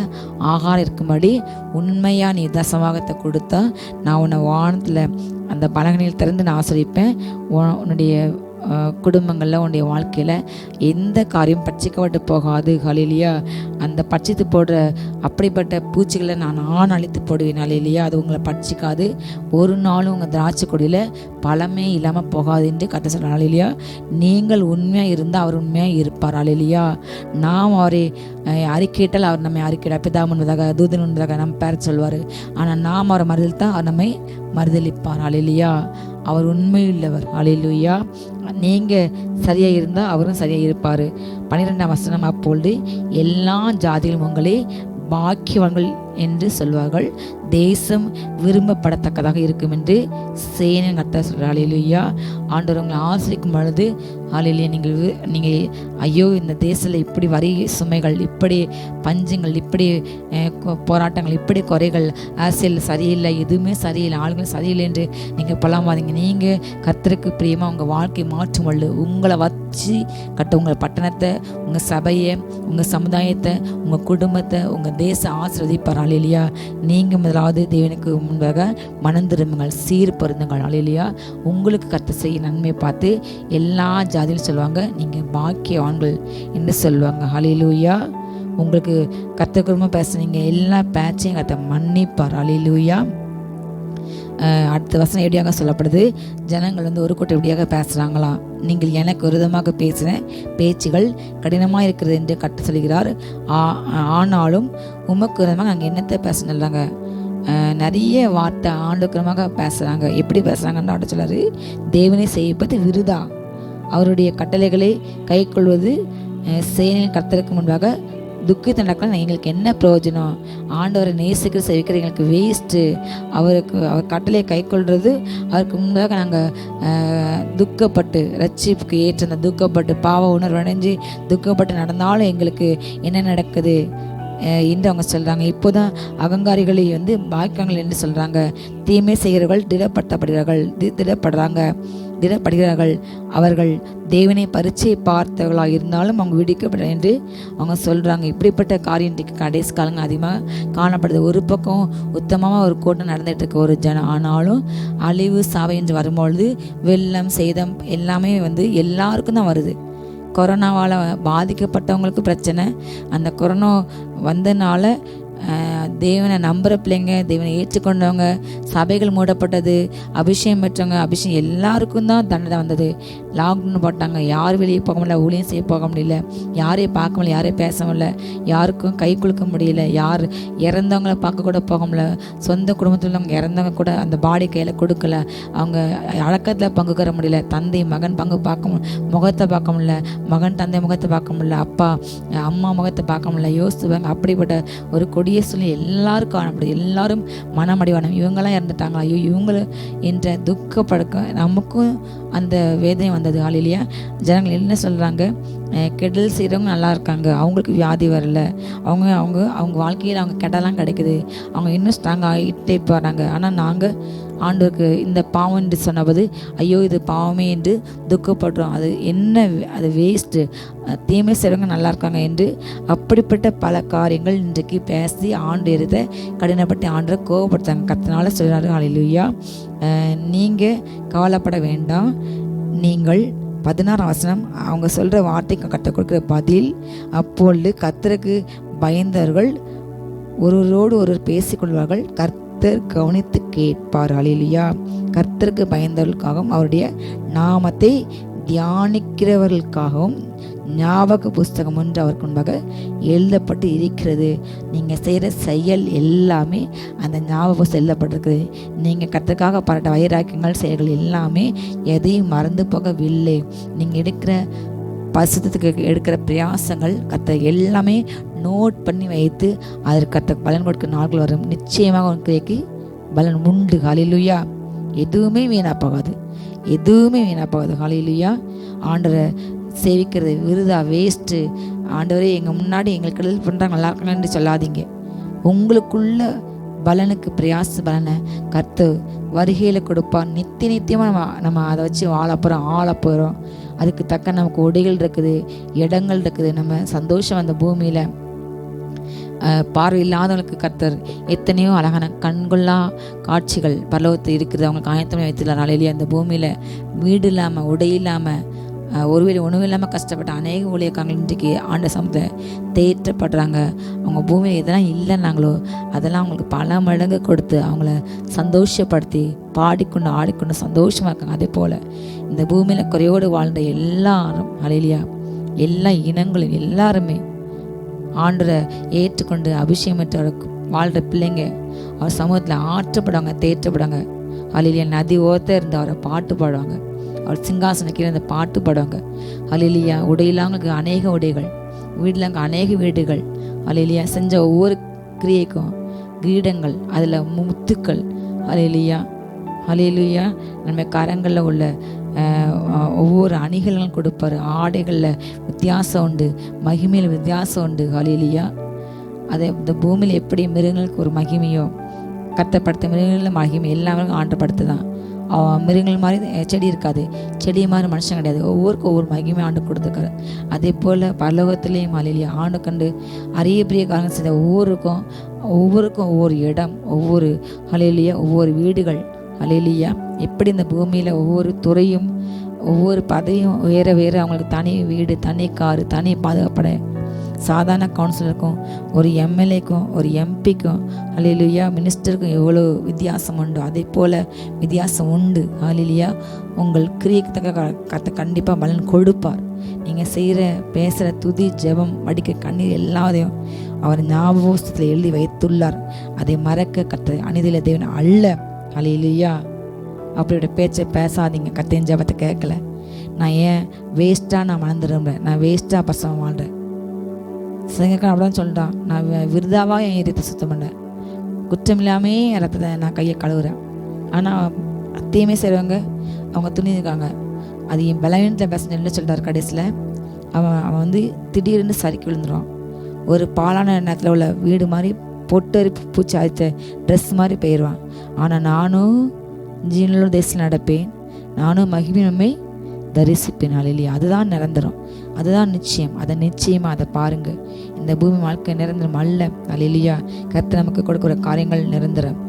S2: ஆகாரம் இருக்கும்படி உண்மையாக நீ தசமாகத்தை கொடுத்தா நான் உன்னை வானத்தில் அந்த பலகனில் திறந்து நான் ஆசிரிப்பேன். உன்னுடைய குடும்பங்களில் உன்னுடைய வாழ்க்கையில் எந்த காரியம் பட்சிக்கப்பட்டு போகாது. ஹல்லேலூயா. அந்த பட்சித்து போடுற அப்படிப்பட்ட பூச்சிகளை நான் அழித்து போடுவேன். ஹல்லேலூயா. அது உங்களை பட்சிக்காது. ஒரு நாளும் உங்கள் திராட்சை கொடியில் பழமே இல்லாமல் போகாது என்று கர்த்தர் சொல்கிறார். ஹல்லேலூயா. நீங்கள் உண்மையாக இருந்தால் அவர் உண்மையாக இருப்பார். ஹல்லேலூயா. நாம் அவரை அறிக்கையிட்டால் அவர் நம்மை அறிக்கையிட பிதா முன்பதாக தூதன் முன்பதாக நம்ம பேர சொல்வார். ஆனால் நாம் அவரை மறுதலித்தால் அவர் நம்மை மறுதலிப்பார். ஹல்லேலூயா. அவர் உண்மையுள்ளவர். ஹல்லேலூயா. நீங்கள் சரியாக இருந்தால் அவரும் சரியாக இருப்பார். 12ஆம் வசனம், அப்பொழுது எல்லா ஜாதிகளும் உங்களை பாக்கியவான்கள் என்று சொல்வார்கள், தேசம் விரும்பப்படத்தக்கதாக இருக்கும் என்று சேனையின் கர்த்தர் சொல்கிறார். ஹல்லேலூயா. ஆண்டவர் உங்களை ஆசிரிக்கும் பொழுது ஹல்லேலூயா நீங்கள் ஐயோ இந்த தேசத்தில் இப்படி வரி சுமைகள், இப்படி பஞ்சங்கள், இப்படி போராட்டங்கள், இப்படி குறைகள், அரசியல் சரியில்லை, எதுவுமே சரியில்லை, ஆளுங்களும் சரியில்லை என்று நீங்கள் புலம்பாதீங்க. நீங்கள் கர்த்தருக்கு பிரியமாக உங்கள் வாழ்க்கையை மாற்றும் பொழுது உங்களை வச்சு உங்கள் பட்டணத்தை, உங்கள் சபையை, உங்கள் சமுதாயத்தை, உங்கள் குடும்பத்தை, உங்கள் தேச ஆசீர்வதிப்பார். ஹல்லேலூயா. நீங்கள் முதலாவது தேவனுக்கு முன்பாக மனம் திரும்புங்கள், சீர் பொருந்துங்கள். ஹல்லேலூயா. உங்களுக்கு கர்த்தர் செய்ய நன்மை பார்த்து எல்லா ஜாதியிலும் சொல்லுவாங்க நீங்கள் பாக்கியவான்கள் என்று சொல்லுவாங்க. ஹல்லேலூயா. உங்களுக்கு கர்த்தர் குடும்பம் பேசுனீங்க எல்லா பேச்சையும் கர்த்தர் மன்னிப்பார். ஹல்லேலூயா. அடுத்த வசனம் எப்படியாக சொல்லப்படுது, ஜனங்கள் வந்து ஒரு கூட்டம் எப்படியாக பேசுகிறாங்களாம், நீங்கள் எனக்கு விரோதமாக பேசின பேச்சுகள் கடினமாக இருக்கிறது என்று கர்த்தர் சொல்கிறார். ஆனாலும் உமக்கு விரோதமாக நாங்கள் என்னத்தை பேசினாங்க, நிறைய வார்த்தை ஆண்டுக்கிரமாக பேசுகிறாங்க. எப்படி பேசுகிறாங்கன்னு ஆண்டு சொல்லாரு, தேவனை செய்வது விருதா, அவருடைய கட்டளைகளை கை கொள்வது சேனையின் கர்த்தருக்கு முன்பாக துக்கத்தை நடக்கலாம். எங்களுக்கு என்ன பிரயோஜனம், ஆண்டவரை நேசிக்கிற செவிக்கிற எங்களுக்கு வேஸ்ட்டு, அவர் கட்டளையை கை கொள்வது அவருக்கு முன்பாக நாங்கள் துக்கப்பட்டு ரட்சிப்புக்கு ஏற்ற அந்த துக்கப்பட்டு பாவ உணர்வு அடைஞ்சு துக்கப்பட்டு நடந்தாலும் எங்களுக்கு என்ன நடக்குது என்று அவங்க சொல்கிறாங்க. இப்போதான் அகங்காரிகளை வந்து பாக்கியங்கள் என்று சொல்கிறாங்க. தீமை செய்கிறவர்கள் திடப்படுகிறார்கள். அவர்கள் தேவனை பரீட்சை பார்த்தவர்களாக இருந்தாலும் அவங்க விடுக்கப்பட என்று அவங்க சொல்கிறாங்க. இப்படிப்பட்ட காரியம் கடைசி காலங்கள் அதிகமாக காணப்படுது. ஒரு பக்கம் உத்தமமாக ஒரு கூட்டம் நடந்துகிட்டு இருக்க ஒரு ஜனம், ஆனாலும் அழிவு சாவை என்று வரும்பொழுது வெள்ளம் சேதம் எல்லாமே வந்து எல்லாருக்கும் தான் வருது. கொரோனாவால் பாதிக்கப்பட்டவங்களுக்கு பிரச்சனை, அந்த கொரோனா வந்தனால தேவனை நம்புகிற பிள்ளைங்க, தேவனை ஏற்றுக்கொண்டவங்க, சபைகள் மூடப்பட்டது, அபிஷேகம் பெற்றவங்க, அபிஷேகம் எல்லாருக்கும் தான் தண்டனை வந்தது. லாக்டவுன் போட்டாங்க, யார் வெளியே போக முடியல, ஊழியம் செய்ய போக முடியல, யாரையும் பார்க்க முடியல, யாரையும் பேச முடியல, யாருக்கும் கை கொடுக்க முடியல, யார் இறந்தவங்கள பார்க்க கூட போக முடியல, சொந்த குடும்பத்தில் உள்ளவங்க இறந்தவங்க கூட அந்த பாடி கையில் கொடுக்கல, அவங்க அடக்கத்தில் பங்குற முடியல, தந்தை மகன் பங்கு முகத்தை பார்க்க முடியல, மகன் தந்தை முகத்தை பார்க்க முடியல, அப்பா அம்மா முகத்தை பார்க்க முடியல, யோசிச்சுவாங்க. அப்படிப்பட்ட ஒரு கொடிய சொல்லி எல்லாரும் காணப்படுது. எல்லாரும் மனமடிவானம், இவங்கெல்லாம் இறந்துட்டாங்க, ஐயோ இவங்கள என்ற துக்கப்படக்க நமக்கும் அந்த வேதனை வந்தது. ஹல்லேலூயா. ஜனங்கள் என்ன சொல்கிறாங்க, கெடல் செய்கிறவங்க நல்லா இருக்காங்க, அவங்களுக்கு வியாதி வரல, அவங்க வாழ்க்கையில் அவங்க கெடலாம் கிடைக்குது, அவங்க இன்னும் ஸ்ட்ராங் ஆகிட்டே போகிறாங்க. ஆனால் நாங்கள் ஆண்டவருக்கு இந்த பாவம் என்று சொன்னபோது ஐயோ இது பாவமே என்று துக்கப்படுறோம். அது என்ன, அது வேஸ்ட்டு, தீமை செய்கிறவங்க நல்லா இருக்காங்க என்று அப்படிப்பட்ட பல காரியங்கள் இன்றைக்கு பேசி ஆண்டு எடுத்த கடினப்பட்டு ஆண்டரை கோவப்படுத்தாங்க. கர்த்தனால சொல்கிறாரு. ஹல்லேலூயா. நீங்கள் கவலைப்பட வேண்டாம், நீங்கள் 16ஆம் வசனம், அவங்க சொல்கிற வார்த்தைக்கு கர்த்தர் கொடுக்குற பதில். அப்பொழுது கர்த்தருக்கு பயந்தவர்கள் ஒருவரோடு ஒருவர் பேசிக்கொள்வார்கள், கர்த்தர் கவனித்து கேட்பார். அல்லேலூயா. கர்த்தருக்கு பயந்தவர்களுக்காகவும் அவருடைய நாமத்தை தியானிக்கிறவர்களுக்காகவும் ஞாபக புஸ்தகம் ஒன்று அவருக்கு முன்பாக எழுதப்பட்டு இருக்கிறது. நீங்கள் செய்கிற செயல் எல்லாமே அந்த ஞாபக புஸ்தகம் எழுதப்பட்டிருக்குது. நீங்கள் கர்த்தருக்காக பாராட்ட வைராக்கியங்கள் செயல்கள் எல்லாமே எதையும் மறந்து போகவில்லை. நீங்கள் எடுக்கிற பரிசுத்தத்துக்கு எடுக்கிற பிரயாசங்கள் கர்த்தர் எல்லாமே நோட் பண்ணி வைத்து அதற்கு கர்த்தர் பலன் கொடுக்கிற நாட்கள் வரும். நிச்சயமாக உனக்கு பலன் உண்டு. ஹல்லேலூயா. எதுவுமே வீணாப்பாகாது, எதுவுமே வீணாப்பாகாது. ஹல்லேலூயா. ஆண்டவரை சேவிக்கிறது விருதா, வேஸ்ட்டு. ஆண்டவரே எங்கள் முன்னாடி எங்களுக்கு கடல் பண்ணுறாங்க நல்லா இருக்கலாம்னு சொல்லாதீங்க. உங்களுக்குள்ள பலனுக்கு பிரயாச பலனை கர்த்தர் வருகையில் கொடுப்பார். நித்தியமாக நம்ம அதை வச்சு ஆள போகிறோம். அதுக்கு தக்க நமக்கு உடைகள் இருக்குது, இடங்கள் இருக்குது. நம்ம சந்தோஷம் அந்த பூமியில் பார்வை இல்லாதவங்களுக்கு கர்த்தர் எத்தனையோ அழகான கண்கொள்ளா காட்சிகள் பரலோகத்தில் இருக்குது. அவங்களுக்கு ஆயத்தமே வைத்துள்ளார். நாளையிலேயே அந்த பூமியில் வீடு இல்லாமல், உடை இல்லாமல், ஒருவேளை உணவு இல்லாமல் கஷ்டப்பட்ட அநேக ஊழியக்காரங்கள் இன்றைக்கு ஆண்ட சமூகத்தை தேற்றப்படுறாங்க. அவங்க பூமியில் எதெல்லாம் இல்லைன்னாங்களோ அதெல்லாம் அவங்களுக்கு பல மடங்கு கொடுத்து அவங்கள சந்தோஷப்படுத்தி பாடிக்கொண்டு ஆடிக்கொண்டு சந்தோஷமாக இருக்காங்க. அதே போல் இந்த பூமியில் குறையோடு வாழ்ந்த எல்லாரும், அல்லேலூயா, எல்லா இனங்களும் எல்லாருமே ஆண்டரை ஏற்றுக்கொண்டு அபிஷேகமற்ற வாழ்கிற பிள்ளைங்க அவர் சமூகத்தில் ஆற்றப்படுவாங்க, தேற்றப்படுவாங்க. அல்லேலூயா. நதி ஓரத்தில் இருந்து அவரை பாட்டு பாடுவாங்க. அவர் சிங்காசன கீழே இந்த பாட்டு பாடுவாங்க. அல்லேலூயா. உடையிலாங்களுக்கு அநேக உடைகள், வீட்டில் அங்கே அநேக வீடுகள். அல்லேலூயா. செஞ்ச ஒவ்வொரு கிரியைக்கும் கிரீடங்கள், அதில் முத்துக்கள். அல்லேலூயா. அல்லேலூயா. நம்ம கரங்களில் உள்ள ஒவ்வொரு அணிகளும் கொடுப்பார். ஆடைகளில் வித்தியாசம் உண்டு, மகிமையில் வித்தியாசம் உண்டு. அல்லேலூயா. அதே இந்த பூமியில் எப்படி மிருகங்களுக்கு ஒரு மகிமையோ, கர்த்தப்படுத்த மிருகங்களில் மகிமை எல்லாமே ஆண்டப்படுத்து தான். மிருகங்கள் மாதிரி செடி இருக்காது, செடி மாதிரி மனுஷன் கிடையாது. ஒவ்வொருக்கும் ஒவ்வொரு மகிமை ஆண்டு கொடுத்துருக்காரு. அதே போல் பரலோகத்திலேயும் அல்லேலூயா ஆண்டு கண்டு அரிய பெரிய காரணம் செய்த ஒவ்வொருக்கும் ஒவ்வொரு இடம், ஒவ்வொரு அல்லேலூயா ஒவ்வொரு வீடுகள். அல்லேலூயா. எப்படி இந்த பூமியில் ஒவ்வொரு துறையும் ஒவ்வொரு பதவியும் வேறு அவங்களுக்கு தனி வீடு, தனி காரு, தனி பாதுகாப்படை. சாதாரண கவுன்சிலருக்கும் ஒரு எம்எல்ஏக்கும் ஒரு எம்பிக்கும் அல்லேலூயா மினிஸ்டருக்கும் எவ்வளோ வித்தியாசம் உண்டு, அதே போல் வித்தியாசம் உண்டு. அல்லேலூயா. உங்கள் கிரியைக்கு தக்க கண்டிப்பாக பலன் கொடுப்பார். நீங்கள் செய்கிற பேசுகிற துதி, ஜெபம், வடிக்க கண்ணீர் எல்லாத்தையும் அவர் ஞாபகத்தில் எழுதி வைத்துள்ளார். அதை மறக்க கற்ற அநீதியில தேவன் அல்ல. அல்லேலூயா. அப்படியோட பேச்சை பேசாதீங்க. கர்த்தரின் ஜெபத்தை கேட்கல. நான் ஏன் வேஸ்ட்டாக நான் மறந்துடுறேன், நான் வேஸ்ட்டாக பசங்க வாழ்கிறேன். சிங்கக்காரன் அப்படிதான் சொல்லிட்டான், நான் விருதாவாக என் இதயத்தை சுத்தம் பண்ணேன், குற்றம் இல்லாமே என் ரத்தத்தை நான் கையை கழுவுறேன். ஆனால் அத்தையுமே செய்கிறவங்க அவங்க துணிஞ்சிருக்காங்க. அது என் பலவீனத்தில் பேசணும்னு சொல்லிட்டார். கடைசியில் அவன் வந்து திடீர்னு சறுக்கி விழுந்துடுவான். ஒரு பாலான நேரத்தில் உள்ள வீடு மாதிரி பொட்டரி பூச்சி அழைத்த ட்ரெஸ் மாதிரி போயிடுவான். ஆனால் நானும் ஜீவனுள்ள தேசத்தில் நடப்பேன், நானும் மகிமையுமே தரிசிப்பேன். அல்லேலூயா. அதுதான் நிரந்தரம், அதுதான் நிச்சயம். அதை நிச்சயமாக அதை பாருங்கள். இந்த பூமி வாழ்க்கை நிரந்தரம் அல்ல. அல்லேலூயா. கர்த்தர் நமக்கு கொடுக்கிற காரியங்கள் நிரந்தரம்.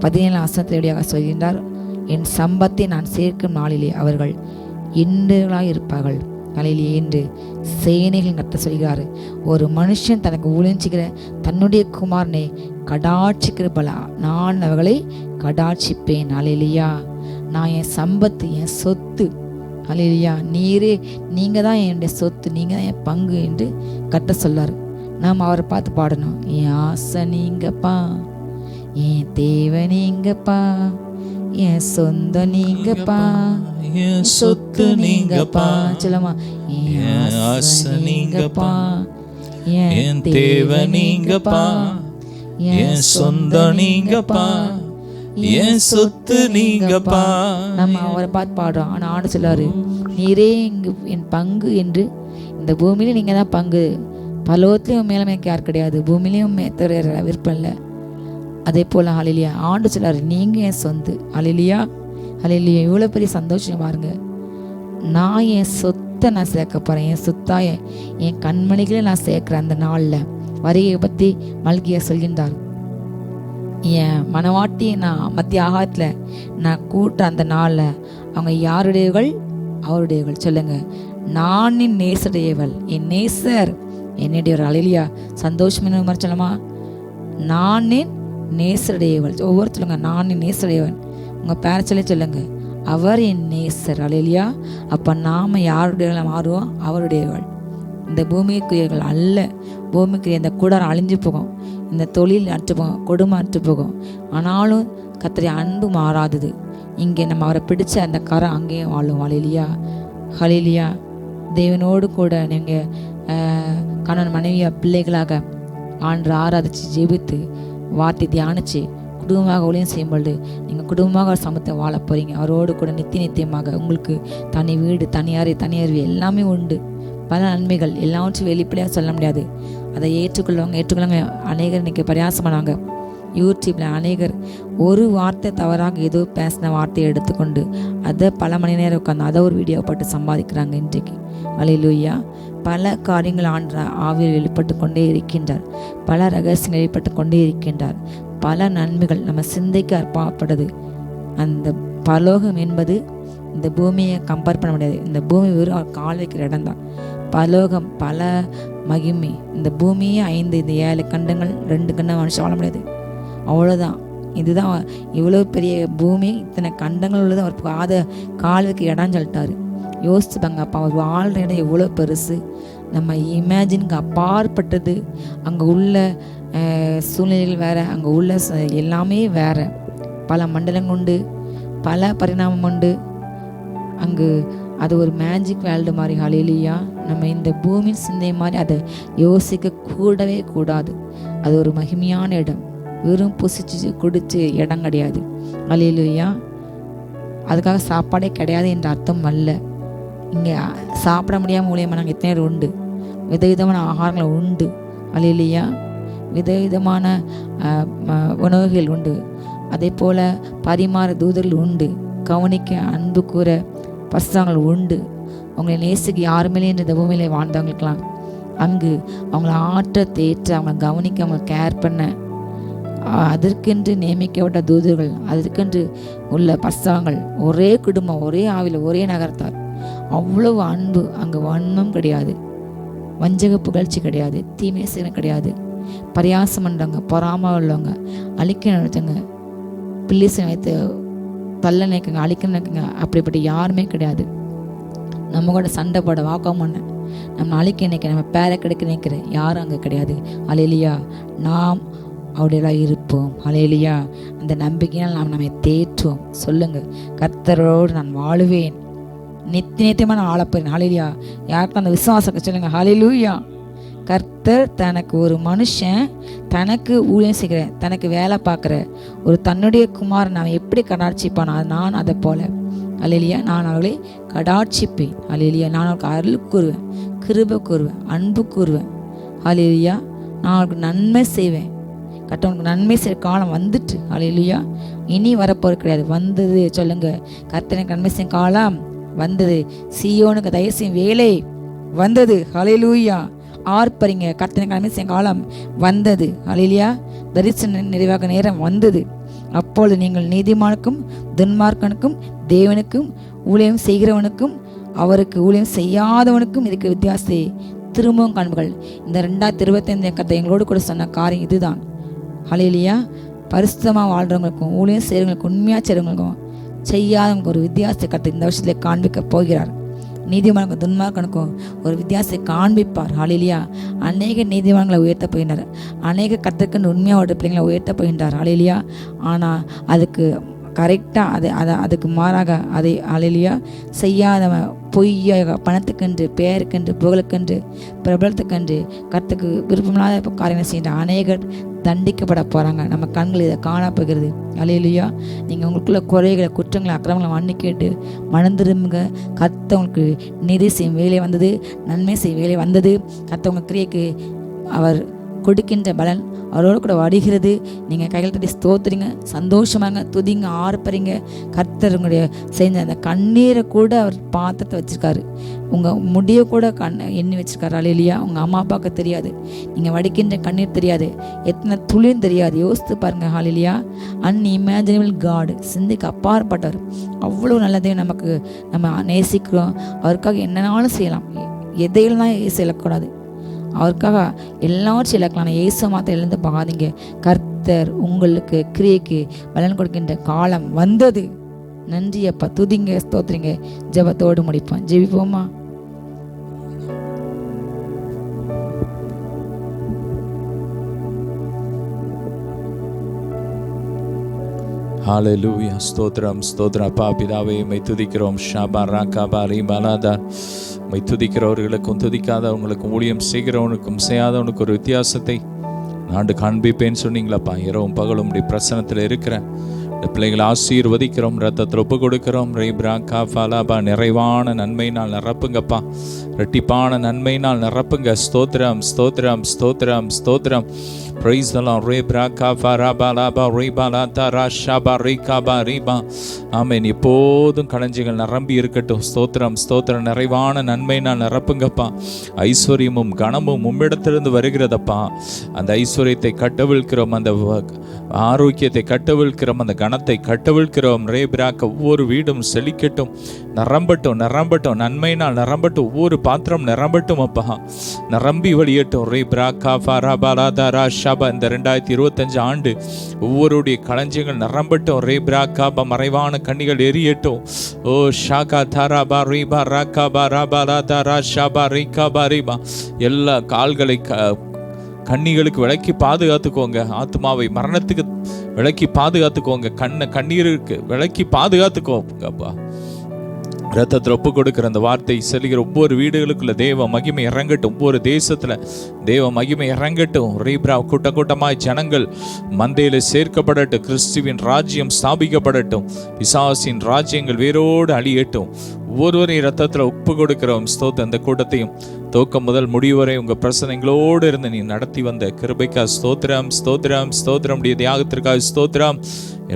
S2: 17 வசனத்திலேயாக சொல்கின்றார், என் சம்பத்தை நான் சேர்க்கும் நாளிலே அவர்கள் இன்றுகளாக இருப்பார்கள். அல்லேலூயா. என்று சேனைகள் கர்த்தர் சொல்கிறார். ஒரு மனுஷன் தனக்கு ஊழியஞ்சுகிற தன்னுடைய குமாரனை கடாட்சிக்கிற பல நான் அவர்களை கடாட்சிப்பேன். அல்லேலூயா. நான் என் சம்பத்து, என் சொத்து. அல்லேலூயா. நீங்கள் தான் என்னுடைய சொத்து, நீங்கள் தான் என் பங்கு என்று கர்த்தர் சொல்லார். நாம் அவரை பார்த்து பாடணும். என் ஆசை நீங்கப்பா, என் தேவை நீங்கப்பா, என் சொந்தம் நீங்கப்பா, என் சொத்து நீங்கப்பா. சொல்லுமா. என் ஆசை நீங்கப்பா, என் தேவை நீங்கப்பா, என் சொந்தம் நீங்கப்பா, என் சொத்து நீங்கப்பா. நம்ம அவரை பார்த்து பாடுறோம். ஆனால் ஆண்டு சொல்லாரு, நீரே இங்கு என் பங்கு என்று. இந்த பூமியில நீங்கள் தான் பங்கு. பலோகத்துலேயும் மேலமைக்கு யார் கிடையாது, பூமியிலையும் விருப்பம் இல்லை. அதே போல் அல்லேலூயா ஆண்டு சொல்லாரு, நீங்கள் என் சொந்து. அல்லேலூயா. அல்லேலூயா. இவ்வளோ பெரிய சந்தோஷம் பாருங்க. நான் என் சொத்தை நான் சேர்க்க போகிறேன். என் சொத்தா என் கண்மணிகளை நான் சேர்க்குறேன். அந்த நாளில் வருகையை பற்றி மல்கியா சொல்கின்றார். என் மனவாட்டி நான் மத்திய ஆகாயத்தில் நான் கூட்ட அந்த நாளில் அவங்க யாருடையவர்கள்? அவருடையவள். சொல்லுங்க, நான் என் நேசருடையவள், என் நேசர் என்னுடையவர். அலையிலியா, சந்தோஷம் என்ன மாதிரி சொல்லமா, நான் என் நேசருடையவள். ஒவ்வொருத்தருங்க, நான் என் நேசருடையவன். உங்கள் பேர சொல்லுங்க, அவர் என் நேசர். அலையிலியா, அப்போ நாம் யாருடைய மாறுவோம்? அவருடையவள். இந்த பூமிக்குரியவர்கள் அல்ல. பூமிக்குரிய இந்த கூடாரம் அழிஞ்சு போகும், இந்த தொழில் அற்று போகும், கொடுமை அற்று போகும். ஆனாலும் கர்த்தருடைய அன்பு மாறாதது. இங்கே நம்ம அவரை பிடிச்ச அந்த கரம் அங்கேயும் வாழும். ஹல்லேலூயா, ஹல்லேலூயா. தேவனோடு கூட நீங்கள் கணவன் மனைவியாக பிள்ளைகளாக ஆண்டு ஆராதிச்சு ஜெபித்து வார்த்தை தியானித்து குடும்பமாக ஊழியம் செய்யும் பொழுது நீங்கள் குடும்பமாக சமத்தை வாழ போகிறீங்க. அவரோடு கூட நித்தியமாக உங்களுக்கு தனி வீடு, தனி அறை, தனி அறிவு எல்லாமே உண்டு. பல நன்மைகள் எல்லாவற்றும் வெளிப்படையாக சொல்ல முடியாது. அதை ஏற்றுக்கொள்ளவங்க அநேகர் இன்றைக்கி பிரயாசம் பண்ணாங்க. யூடியூப்பில் அநேகர் ஒரு வார்த்தை தவறாக ஏதோ பேசின வார்த்தையை எடுத்துக்கொண்டு அதை பல மணி நேரம் உட்காந்து அதை ஒரு வீடியோ போட்டு சம்பாதிக்கிறாங்க இன்றைக்கு. அல்லேலூயா. பல காரியங்கள் ஆவியில் வெளிப்பட்டு கொண்டே இருக்கின்றார். பல ரகசியங்கள் வெளிப்பட்டு கொண்டே இருக்கின்றார். பல நன்மைகள் நம்ம சிந்தைக்கு அர்ப்பணப்படுது. அந்த பரலோகம் என்பது இந்த பூமியை கம்பேர் பண்ண முடியாது. இந்த பூமி வெறும் கால் வைக்கிற இடம் தான். பரலோகம் பல மகிமை. இந்த பூமியே 5, இந்த 7 கண்டங்கள் 2 கண்டம் மனுஷன் வாழ முடியாது. அவ்வளோதான். இதுதான் இவ்வளோ பெரிய பூமி, இத்தனை கண்டங்கள் உள்ளது. அவர் கால் வைக்க இடம் சொல்லிட்டாரு. யோசிச்சுப்பாங்க, அப்போ அவர் வாழ்கிற இடம் எவ்வளோ பெருசு, நம்ம இமேஜினுக்கு அப்பாற்பட்டது. அங்கே உள்ள சூழ்நிலைகள் வேறு, அங்கே உள்ள எல்லாமே வேறு. பல மண்டலங்கள் உண்டு, பல பரிணாமம் உண்டு. அங்கு அது ஒரு மேஜிக் வேர்ல்டு மாதிரி. ஹல்லேலூயா. நம்ம இந்த பூமி சிந்தை மாதிரி அதை யோசிக்க கூடவே கூடாது. அது ஒரு மகிமையான இடம், வெறும் புசிச்சு குடிச்சு இடம் கிடையாது. ஹல்லேலூயா. அதுக்காக சாப்பாடே கிடையாது என்ற அர்த்தம் அல்ல. இங்கே சாப்பிட முடியாமல் ஊழியமானாங்க எத்தனை பேர் உண்டு. விதவிதமான ஆகாரங்கள் உண்டு. ஹல்லேலூயா. விதவிதமான உணவுகள் உண்டு. அதே போல் பரிமாற தூதர்கள் உண்டு. கவனிக்க அன்பு கூற பசுதாங்கள் உண்டு. அவங்களை நேசிக்க யாருமே இந்த பூமியில வாழ்ந்தவங்களுக்கெல்லாம் அங்கு அவங்கள ஆற்ற தேற்ற, அவங்கள கவனிக்க, அவங்களை கேர் பண்ண அதற்கென்று நியமிக்கப்பட்ட தூதர்கள், அதற்கென்று உள்ள பசுதாங்கள், ஒரே குடும்பம், ஒரே ஆவில, ஒரே நகரத்தார். அவ்வளவு அன்பு. அங்கே வன்மம் கிடையாது, வஞ்சக புகழ்ச்சி கிடையாது, தீமை செய்ய கிடையாது, பரியாசம் பண்ணுறவங்க, பொறாம உள்ளவங்க, அழிக்க நினைச்சவங்க, பிள்ளைசை வைத்து தள்ள நினைக்குங்க, அழிக்க நினைக்குங்க, அப்படிப்பட்ட யாருமே கிடையாது. நம்ம கூட சண்டை போட, வாக்கம் பண்ண, நம்ம அழிக்க நினைக்கிற, நம்ம பேரை கிடைக்க நினைக்கிற யாரும் அங்கே கிடையாது. ஹல்லேலூயா. நாம் அவருடைய இருப்போம். ஹல்லேலூயா. அந்த நம்பிக்கையால் நாம் நம்மை தேற்றுவோம். சொல்லுங்க, கர்த்தரோடு நான் வாழுவேன், நித்தியமாக நான் வாழப்போறேன். ஹல்லேலூயா. யாருக்கும் அந்த விசுவாசத்தை சொல்லுங்க. ஹல்லேலூயா. கர்த்தர் தனக்கு ஒரு மனுஷன் தனக்கு ஊழியம் செய்கிற, தனக்கு வேலை பார்க்குற ஒரு தன்னுடைய குமாரன் அவன் எப்படி கடாட்சிப்பான், நான் அதை போல. ஹல்லேலூயா. நான் அவர்களை கடாட்சிப்பேன். ஹல்லேலூயா. நான் அவருக்கு அருள் கூறுவேன், கிருபை கூறுவேன், அன்பு கூறுவேன். ஹல்லேலூயா. நான் அவருக்கு நன்மை செய்வேன். கர்த்தருக்கு நன்மை செய்கிற காலம் வந்துட்டு. ஹல்லேலூயா. இனி வரப்போறது கிடையாது, வந்தது. சொல்லுங்க, கர்த்தருக்கு நன்மை செய்யும் காலம் வந்தது. சீயோனுக்கு தயவு செய்யும் வேலை வந்தது. ஹல்லேலூயா. ஆர்ப்பரிங்க, கர்த்தருக்கு நன்மை செய்யும் காலம் வந்தது. ஹல்லேலூயா. தரிசன நிறைவாக நேரம் வந்தது. அப்பொழுது நீங்கள் நீதிமானுக்கும் துன்மார்க்கனுக்கும் தேவனுக்கும் ஊழியம் செய்கிறவனுக்கும் அவருக்கு ஊழியம் செய்யாதவனுக்கும் இருக்கிற வித்தியாசத்தை திரும்பவும் காண்புகள். இந்த 2025 கர்த்தர் எங்களோடு கூட சொன்ன காரியம் இதுதான். ஹல்லேலூயா. பரிசுத்தமாக வாழ்கிறவங்களுக்கும் ஊழியம் செய்கிறவங்களுக்கும் உண்மையாக செய்கிறவங்களுக்கும் செய்யாதவங்களுக்கு ஒரு வித்தியாசத்தை கர்த்தர் இந்த வருஷத்தில் காண்பிக்க போகிறார். நீதிமானுக்கும் துன்மார்க்கனுக்கும் ஒரு வித்தியாசத்தை காண்பிப்பார். ஹல்லேலூயா. அநேக நீதிமான்களை உயர்த்த போகின்றார், அநேக கர்த்தருக்கு உண்மையாக பிள்ளைங்களை உயர்த்த போகின்றார். ஹல்லேலூயா. ஆனால் அதுக்கு கரெக்டாக அதுக்கு மாறாக அதை ஹல்லேலூயா செய்யாதவன், பொய்யாக பணத்துக்கென்று, பெயருக்கென்று, புகழுக்கென்று, பிரபலத்துக்கென்று, கர்த்தருக்கு விருப்பமில்லாத காரியங்களை செய்கின்ற அநேகர் தண்டிக்கப்பட போகிறாங்க. நம்ம கண்கள் இதை காணப்போகிறது. ஹல்லேலூயா. நீங்கள் உங்களுக்குள்ள குறைகளை, குற்றங்களை, அக்கிரமங்களை மன்னிக்கிட்டு மனம் திரும்புங்க. கர்த்தவங்களுக்கு நீதி செய்யும் வேலை வந்தது, நன்மை செய்யும் வேலை வந்தது. கர்த்தவங்க கிரியைக்கு அவர் கொடுக்கின்ற பலன் அவரோடு கூட வருகிறது. நீங்கள் கைகள் தட்டி ஸ்தோத்திரிங்க, சந்தோஷமாங்க, துதிங்க, ஆர்ப்பரிங்க. கர்த்தர் உங்களுடைய செஞ்ச அந்த கண்ணீரை கூட அவர் பாத்திரத்தை வச்சுருக்காரு. உங்கள் முடிய கூட எண்ணி வச்சுருக்காரு. அல்லேலூயா. உங்கள் அம்மா அப்பாவுக்கு தெரியாது, நீங்கள் வடிக்கின்ற கண்ணீர் தெரியாது, எத்தனை துளியும் தெரியாது. யோசித்து பாருங்கள். அல்லேலூயா. அன்இமேஜினபிள் காட், சிந்திக்கு அப்பாற்பட்டவர். அவ்வளோ நல்லதையும் நம்ம நேசிக்கிறோம். அவருக்காக என்னன்னாலும் செய்யலாம், எதையெல்லாம் செய்யக்கூடாது. அவருக்காக எல்லாரும் இழக்கலாம். இயேசு மாத்திரம் எழுந்து பாதிங்க. கர்த்தர் உங்களுக்கு கிரியைக்கு பலன் கொடுக்கின்ற காலம் வந்தது. நன்றி அப்பா, துதிங்க, ஸ்தோத்திரிங்க. ஜெபத்தோடு முடிப்போம். ஜெபிப்போமா?
S1: ஹalleluya. ஸ்தோத்திரம், ஸ்தோத்திரம். அப்பா பிதாவே, உம்மை துதிக்கிறோம். ஷாபா ராகாபா ரீபாலாதா. உம்மை துதிக்கிறவர்களுக்கும் துதிக்காதவங்களுக்கும் ஊழியம் செய்கிறவனுக்கும் செய்யாதவனுக்கு ஒரு வித்தியாசத்தை நான் காண்பிப்பேன்னு சொன்னீங்களப்பா. இரவும் பகலும் உம்முடைய பிரசன்னத்தில் இருக்கிறேன். இந்த பிள்ளைகளை ஆசீர்வதிக்கிறோம், ரத்தத்தில் ஒப்பு கொடுக்கிறோம். ரீப்ரா காஃபாலாபா. நிறைவான நன்மையினால் நிரப்புங்கப்பா, ரெட்டிப்பான நன்மையினால் நிரப்புங்க. ஸ்தோத்திரம், ஸ்தோத்திரம், ஸ்தோத்திரம், ஸ்தோத்திரம். Praise the Lord. Rebra kafaraba laba ribala tara shaba rikaba riba. ஆமென். எப்போதும் களஞ்சிகள் நிரம்பி இருக்கட்டும். ஸ்தோத்திரம், ஸ்தோத்திரம். நிறைவான நன்மையினால் நிரப்புங்கப்பா. ஐஸ்வர்யமும் கனமும் உம்மிடத்திலிருந்து வருகிறதப்பா. அந்த ஐஸ்வர்யத்தை கட்டவிழ்க்கிறோம், அந்த ஆரோக்கியத்தை கட்டவிழ்க்கிறோம், அந்த கனத்தை கட்டவிழ்க்கிறோம். ரேபிராக்க ஒவ்வொரு வீடும் செழிக்கட்டும், நிரம்பட்டும், நிரம்பட்டும். நன்மையினால் நிரம்பட்டும், ஒவ்வொரு பாத்திரம் நிரம்பட்டும் அப்பா, நிரம்பி வழியட்டும். ரேபிராக்கா ஃபாராபாலாதாரா ஷாபா. இந்த 2025 ஆண்டு ஒவ்வொருடைய களஞ்சியங்கள் நிரம்பட்டும். ரேபிராக்கா மறைவான கண்ணிகள் எரியட்டும். ஓ ஷாகா தாராபா ரீபா ராக்காபா ராபாலாதாரா ஷாபா ரீகாபா ரீபா. எல்லா கால்களை கண்ணிகளுக்கு விலக்கி பாதுகாத்துக்கோங்க. ஆத்மாவை மரணத்துக்கு விலக்கி பாதுகாத்துக்கோங்க. கண்ணீருக்கு விலக்கி பாதுகாத்துக்கோங்கப்பா. ரத்தத்தில் ஒப்பு கொடுக்கிற அந்த வார்த்தை செல்கிற ஒவ்வொரு வீடுகளுக்குள்ள தேவ மகிமை இறங்கட்டும். ஒவ்வொரு தேசத்துல தேவ மகிமை இறங்கட்டும். ரீப்ரா கூட்டம் கூட்டமாய் ஜனங்கள் மந்தையில சேர்க்கப்படட்டும். கிறிஸ்துவின் ராஜ்யம் ஸ்தாபிக்கப்படட்டும். பிசாசின் ராஜ்யங்கள் வேரோடு அழியட்டும். ஒவ்வொருவரையும் ரத்தத்தில் ஒப்பு கொடுக்கிறோம். ஸ்தோத்திரம். அந்த கூட்டத்தையும் துவக்கம் முதல் முடிவு வரை உங்க பிரசனைகளோடு இருந்து நீ நடத்தி வந்த கிருபைக்கா ஸ்தோத்திரம், ஸ்தோத்திரம், ஸ்தோத்திரம். தியாகத்திற்காக ஸ்தோத்திரம்.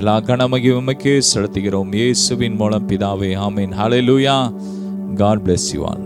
S1: எல்லா கனமகிமைக்கு செலுத்துகிறோம் இயேசுவின் மூலம் பிதாவே. ஆமென். ஹalleluya. God bless you all.